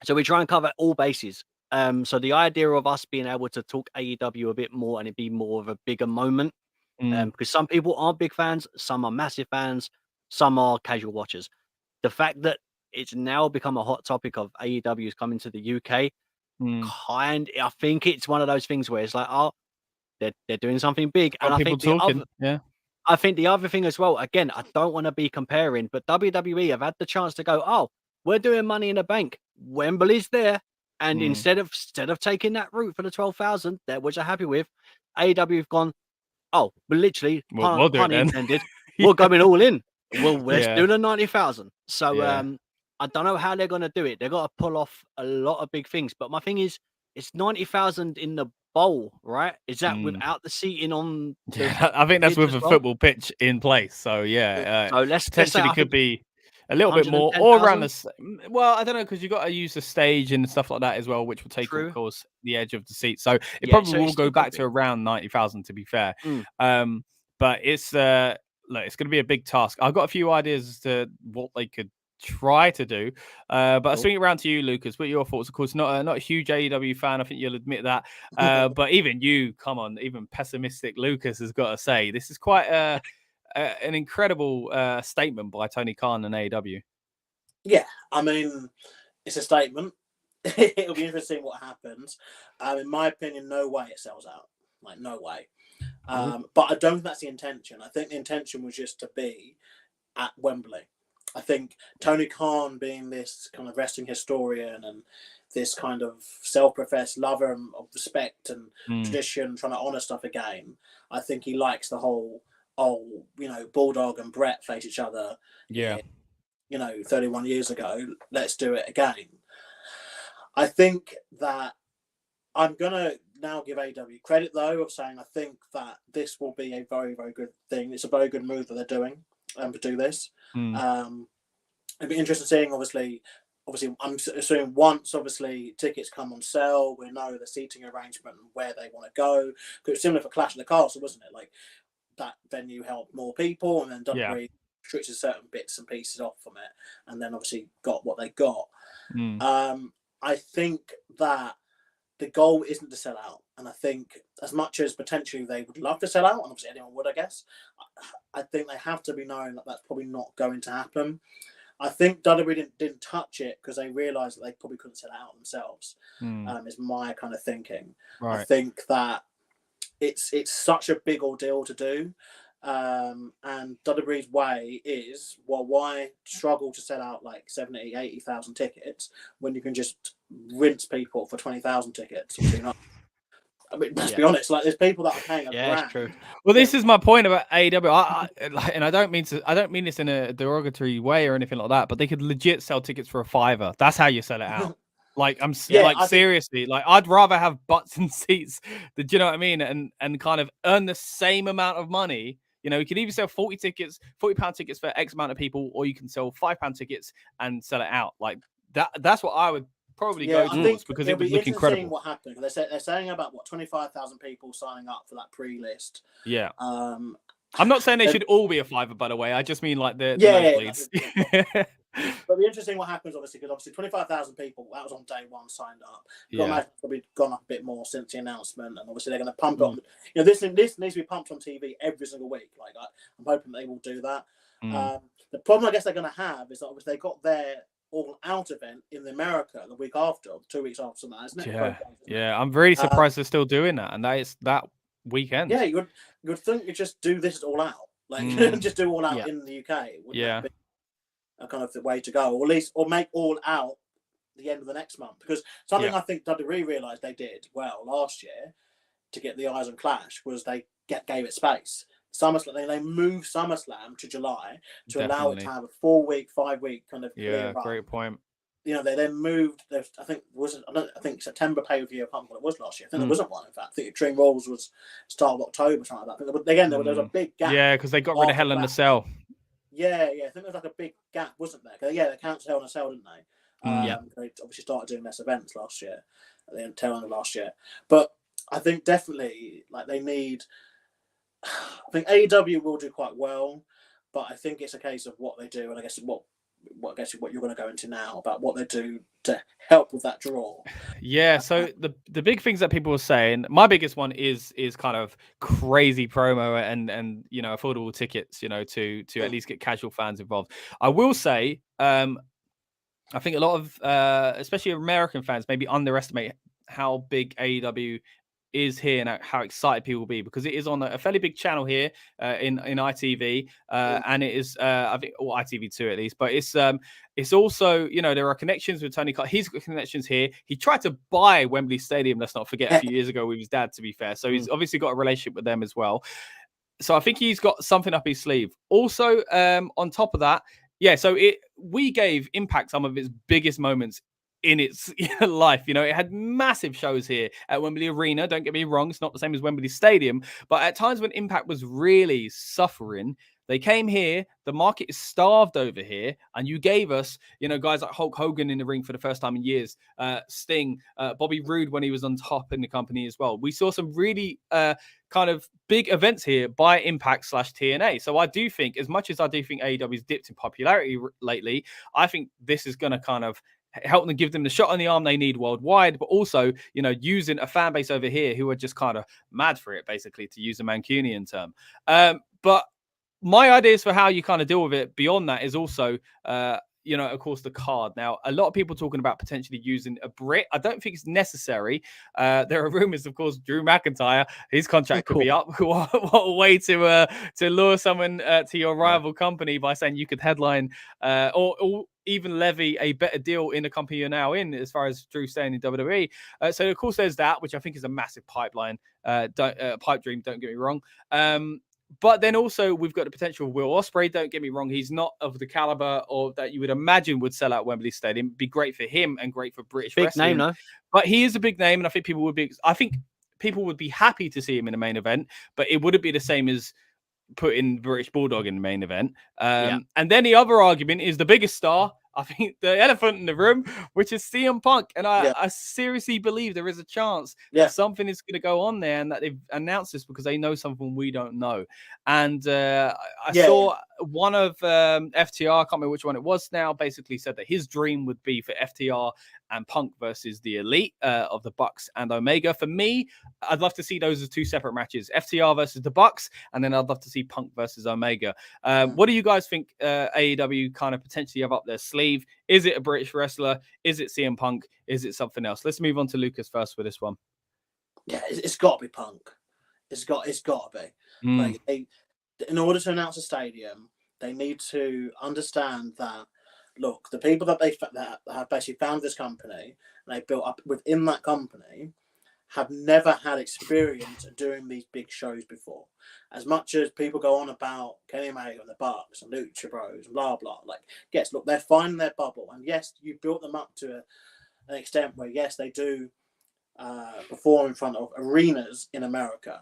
So we try and cover all bases. So the idea of us being able to talk AEW a bit more and it be more of a bigger moment, because some people are big fans, some are massive fans, some are casual watchers. The fact that it's now become a hot topic of AEW is coming to the UK, I think it's one of those things where it's like, oh, they're doing something big. And I think I think the other thing as well, again, I don't want to be comparing, but WWE have had the chance to go, oh, we're doing Money in the Bank. Wembley's there. And instead of taking that route for the 12,000, which I'm happy with, AEW have gone, oh, we're literally, pun intended, we're going all in. Well, let's do the 90,000. So I don't know how they're going to do it. They've got to pull off a lot of big things. But my thing is, it's 90,000 in the bowl, right? Is that without the seating on? I think that's with a football pitch in place. So so let's potentially could be a little bit more, or around the. Well, I don't know, because you got to use the stage and stuff like that as well, which will take, of course, the edge of the seat. So it probably will go back to around 90,000, to be fair. But it's look, it's going to be a big task. I've got a few ideas as to what they could try to do. But I'll swing it around to you, Lucas. What are your thoughts? Of course, not a huge AEW fan. I think you'll admit that. But even you, come on, even pessimistic Lucas has got to say this is quite an incredible statement by Tony Khan and AEW. Yeah, I mean, it's a statement. It'll be interesting what happens. In my opinion, no way it sells out. Like, no way. But I don't think that's the intention. I think the intention was just to be at Wembley. I think Tony Khan, being this kind of wrestling historian and this kind of self-professed lover of respect and tradition, trying to honour stuff again, I think he likes the whole, Bulldog and Brett face each other. Yeah. 31 years ago, let's do it again. I think that I'm going to now give AEW credit, though, of saying I think that this will be a very, very good thing. It's a very good move that they're doing to do this. It'd be interesting seeing, obviously, I'm assuming once, obviously, tickets come on sale, we know the seating arrangement and where they want to go. Because it's similar for Clash of the Castle, wasn't it? Like, that venue held more people, and then WWE restricted certain bits and pieces off from it, and then obviously got what they got. I think that the goal isn't to sell out. And I think as much as potentially they would love to sell out, and obviously anyone would, I guess, I think they have to be knowing that that's probably not going to happen. I think WWE didn't touch it because they realised that they probably couldn't sell it out themselves, is my kind of thinking. Right. I think that it's such a big ordeal to do. And WWE's way is, well, why struggle to sell out like 70, 80,000 tickets when you can just rinse people for 20,000 tickets? I mean, let's be honest. Like, there's people that are paying a grand. It's true. Well, this is my point about AEW. And I don't mean this in a derogatory way or anything like that. But they could legit sell tickets for $5. That's how you sell it out. Seriously, like, I'd rather have butts and seats. Do you know what I mean? And kind of earn the same amount of money. You can either sell £40 tickets for X amount of people, or you can sell £5 tickets and sell it out. Like that. That's what I would probably go towards, because it would look incredible. What happened? They're saying about 25,000 people signing up for that pre-list. Yeah. I'm not saying they should all be a $5, by the way. I just mean like the nosebleeds. But the interesting what happens, obviously, because 25,000 people, that was on day one, signed up. Yeah. Probably gone up a bit more since the announcement, and obviously they're going to pump it on. You know, this needs to be pumped on TV every single week. Like, I'm hoping they will do that. The problem I guess they're going to have is that obviously they got their All Out event in America the week after, 2 weeks after that, isn't it? Yeah. I'm really surprised they're still doing that, and that is that weekend. Yeah, you would think you just do this All Out, like just do All Out in the UK. Yeah. A kind of the way to go, or at least, or make All Out the end of the next month, because something I think WWE realised they did well last year to get the eyes on Clash was they gave it space. SummerSlam, they moved SummerSlam to July to allow it to have a 5-week kind of clear run. Great point. You know, they then moved. I think September pay-per-view. I can't remember what it was last year. I think there wasn't one. In fact, I think Dream Rules was start of October, something like that. But again, there was a big gap. Yeah, because they got rid of Hell in a Cell. Yeah. I think there was like a big gap, wasn't there? Yeah, they cancelled Hell in a Cell, didn't they? They obviously started doing less events last year, at the tail end of last year. But I think definitely, like, they need. I think AEW will do quite well, but I think it's a case of what they do, and I guess what you're going to go into now about what they do to help with that draw. Yeah. So the big things that people were saying, my biggest one is kind of crazy promo and you know, affordable tickets, you know, to at least get casual fans involved. I will say, I think a lot of especially American fans maybe underestimate how big AEW is here and how excited people will be, because it is on a fairly big channel here in ITV and it is I think, or ITV2 at least, but it's also, you know, there are connections with Tony Khan. He's got connections here. He tried to buy Wembley Stadium, let's not forget, a few years ago with his dad, to be fair, so he's obviously got a relationship with them as well. So I think he's got something up his sleeve. Also, on top of that, so we gave Impact some of its biggest moments in its life. You know, it had massive shows here at Wembley Arena. Don't get me wrong, it's not the same as Wembley Stadium, but at times when Impact was really suffering, they came here. The market is starved over here, and you gave us, you know, guys like Hulk Hogan in the ring for the first time in years, Sting, Bobby Roode when he was on top in the company as well. We saw some really kind of big events here by Impact / TNA. So I do think, as much as I do think AEW's dipped in popularity lately, I think this is going to kind of help them, give them the shot on the arm they need worldwide, but also, you know, using a fan base over here who are just kind of mad for it, basically, to use a Mancunian term. But my ideas for how you kind of deal with it beyond that is also, you know, of course, the card. Now, a lot of people talking about potentially using a Brit. I don't think it's necessary. There are rumors, of course, Drew McIntyre, his contract could be up. What a way to lure someone to your rival company by saying you could headline or even levy a better deal in the company you're now in, as far as Drew staying in WWE. So, of course, there's that, which I think is a massive pipe dream, don't get me wrong. But then also we've got the potential of Will Ospreay. Don't get me wrong, he's not of the caliber or that you would imagine would sell out Wembley Stadium. It'd be great for him and great for British wrestling. Big name, though. But he is a big name, and I think people would be happy to see him in the main event, but it wouldn't be the same as putting British Bulldog in the main event. And then the other argument is the biggest star, I think, the elephant in the room, which is CM Punk. And I seriously believe there is a chance that something is going to go on there, and that they've announced this because they know something we don't know. And I saw one of FTR, I can't remember which one it was now, basically said that his dream would be for FTR and Punk versus the Elite of the Bucks and Omega. For me, I'd love to see those as two separate matches, FTR versus the Bucks, and then I'd love to see Punk versus Omega. What do you guys think AEW kind of potentially have up their sleeve? Is it a British wrestler? Is it CM Punk? Is it something else? Let's move on to Lucas first for this one. Yeah, it's got to be Punk. It's got to be. Like, in order to announce a stadium, they need to understand that, look, the people that have basically founded this company and they built up within that company have never had experience doing these big shows before. As much as people go on about Kenny Omega and the Bucks and Lucha Bros and blah, blah, like, yes, look, they're finding their bubble. And yes, you built them up to an extent where, yes, they do perform in front of arenas in America.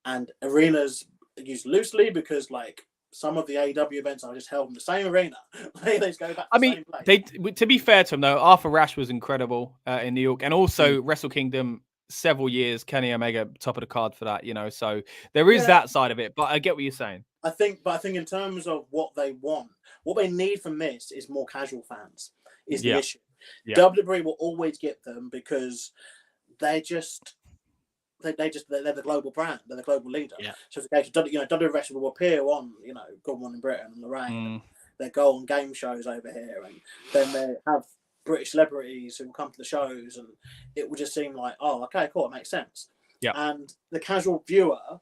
And arenas used loosely because, like, some of the AEW events are just held in the same arena. They just go back to the same place. To be fair to him, though, Arthur Ashe was incredible in New York. And also Wrestle Kingdom several years, Kenny Omega top of the card for that, so there is that side of it, but I get what you're saying. I think in terms of what they want, what they need from this is more casual fans is the issue. Yeah. WWE will always get them because they're the global brand, they're the global leader. Yeah. So it's a case of, WWE will appear on, Good Morning Britain and Lorraine. They go on game shows over here, and then they have British celebrities who will come to the shows, and it will just seem like, oh, okay, cool, it makes sense. Yeah. And the casual viewer,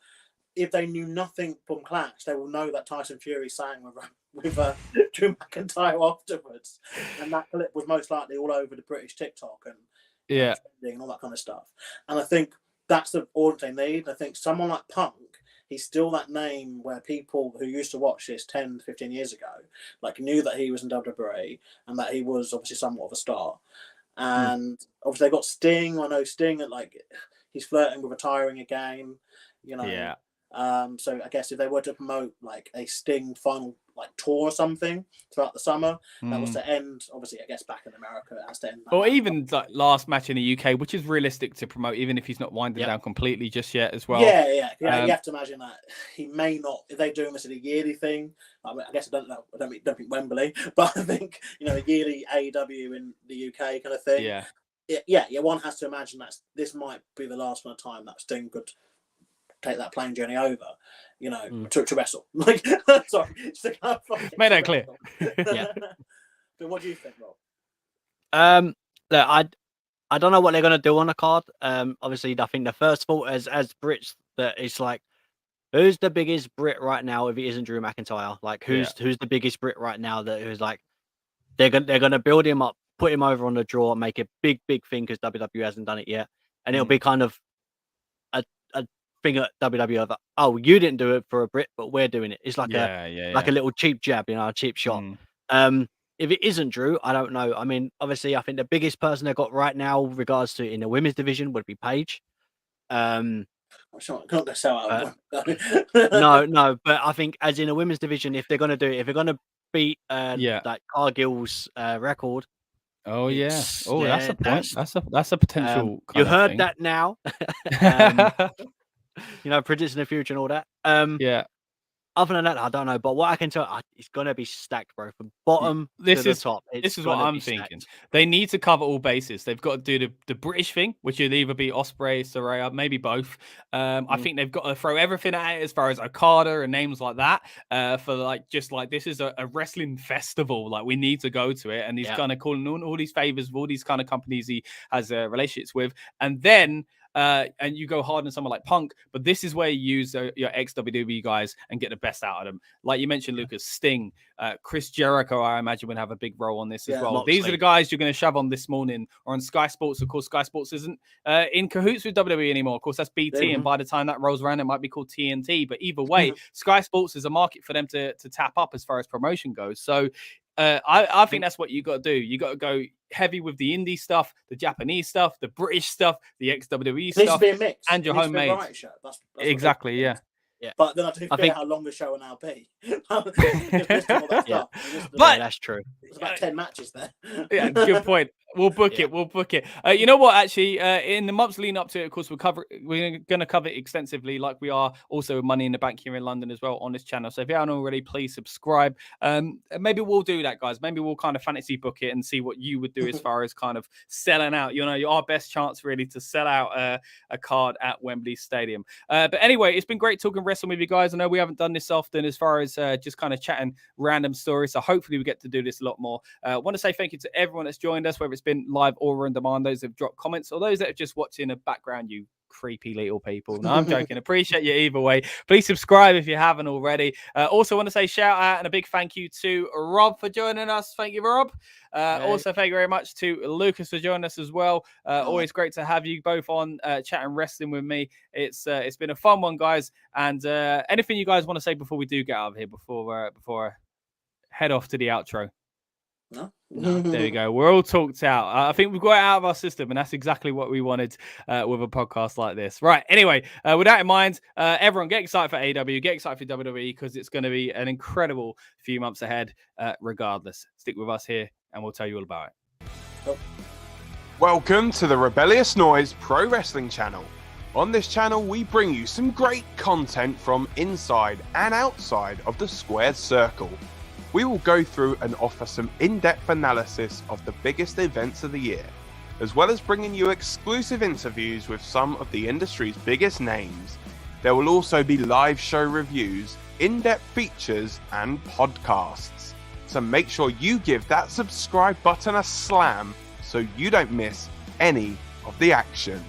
if they knew nothing from Clash, they will know that Tyson Fury sang with Drew McIntyre afterwards, and that clip was most likely all over the British TikTok and all that kind of stuff. And I think that's the audience they need. I think someone like Punk, he's still that name where people who used to watch this 10, 15 years ago, knew that he was in WWE and that he was obviously somewhat of a star. And obviously they got Sting. I know Sting, he's flirting with retiring again, Yeah. So I guess if they were to promote a Sting final tour or something throughout the summer, that was to end, obviously, I guess back in America, it has to end. Or even last match in the UK, which is realistic to promote, even if he's not winding down completely just yet as well. Yeah. You have to imagine that he may not, if they're doing this in a yearly thing. I guess I don't know. I don't think Wembley, but I think a yearly AEW in the UK kind of thing. Yeah. One has to imagine that this might be the last one of time that Sting could take that plane journey over, to wrestle. Sorry, just to clarify. Made that clear. Yeah. But what do you think, Rob? Look, I don't know what they're gonna do on the card. Obviously, I think the first thought as Brits that it's who's the biggest Brit right now if it isn't Drew McIntyre? Who's the biggest Brit right now that who's they're gonna build him up, put him over on the draw, make a big thing because WWE hasn't done it yet, and it'll be kind of a thing at WWE of, oh, you didn't do it for a Brit, but we're doing it. It's like a little cheap jab, a cheap shot. If it isn't Drew, I don't know. I mean, obviously, I think the biggest person they got right now, with regards to in the women's division, would be Paige. I'm sure I can't sell out. No, but I think as in a women's division, if they're gonna do it, if they're gonna beat Cargill's record. Oh yeah. Oh, that's a point. That's a potential. You heard that now. Predicting the future and all that. Other than that, I don't know. But what I can tell, it's gonna be stacked, bro, from bottom to the top. This is what I'm thinking. They need to cover all bases. They've got to do the British thing, which would either be Ospreay, Saraya, maybe both. I think they've got to throw everything at it as far as Okada and names like that. For this is a wrestling festival. We need to go to it, and he's kind of calling all these favors of all these kind of companies he has relationships with, and then. And you go hard on someone like Punk, but this is where you use your ex-WWE guys and get the best out of them. Like you mentioned, Lucas, Sting, Chris Jericho, I imagine would have a big role on this as well. These are the guys you're going to shove on This Morning or on Sky Sports. Of course, Sky Sports isn't in cahoots with WWE anymore. Of course, that's BT, and by the time that rolls around, it might be called TNT. But either way, Sky Sports is a market for them to tap up as far as promotion goes. So I think that's what you got to do. You got to go heavy with the indie stuff, the Japanese stuff, the British stuff, the ex-WWE stuff, be a mix. And your homemade. That's exactly, yeah. But then I think how long the show will now be. But that's true. It's about 10 matches there. Yeah, good point. We'll book it. We'll book it. You know what? Actually, in the months leading up to it, of course, we're going to cover it extensively, like we are also with Money in the Bank here in London as well on this channel. So if you haven't already, please subscribe. Maybe we'll do that, guys. Maybe we'll kind of fantasy book it and see what you would do as far as kind of selling out. Our best chance really to sell out a card at Wembley Stadium. But anyway, it's been great talking wrestling with you guys. I know we haven't done this often as far as just kind of chatting random stories. So hopefully we get to do this a lot more. I want to say thank you to everyone that's joined us, whether it's been live or on demand, those that have dropped comments or those that have just watched in the background, you creepy little people. No, I'm joking. Appreciate you either way. Please subscribe if you haven't already. Also want to say shout out and a big thank you to Rob for joining us. Thank you, Rob. Also thank you very much to Lucas for joining us as well. Always great to have you both on chatting wrestling with me. It's been a fun one, guys. And anything you guys want to say before we do get out of here, before I head off to the outro? No. There we go. We're all talked out. I think we've got it out of our system, and that's exactly what we wanted with a podcast like this. Right. Anyway, with that in mind, everyone get excited for AEW, get excited for WWE, because it's going to be an incredible few months ahead regardless. Stick with us here, and we'll tell you all about it. Oh. Welcome to the Rebellious Noise Pro Wrestling channel. On this channel, we bring you some great content from inside and outside of the squared circle. We will go through and offer some in-depth analysis of the biggest events of the year, as well as bringing you exclusive interviews with some of the industry's biggest names. There will also be live show reviews, in-depth features, and podcasts. So make sure you give that subscribe button a slam so you don't miss any of the action.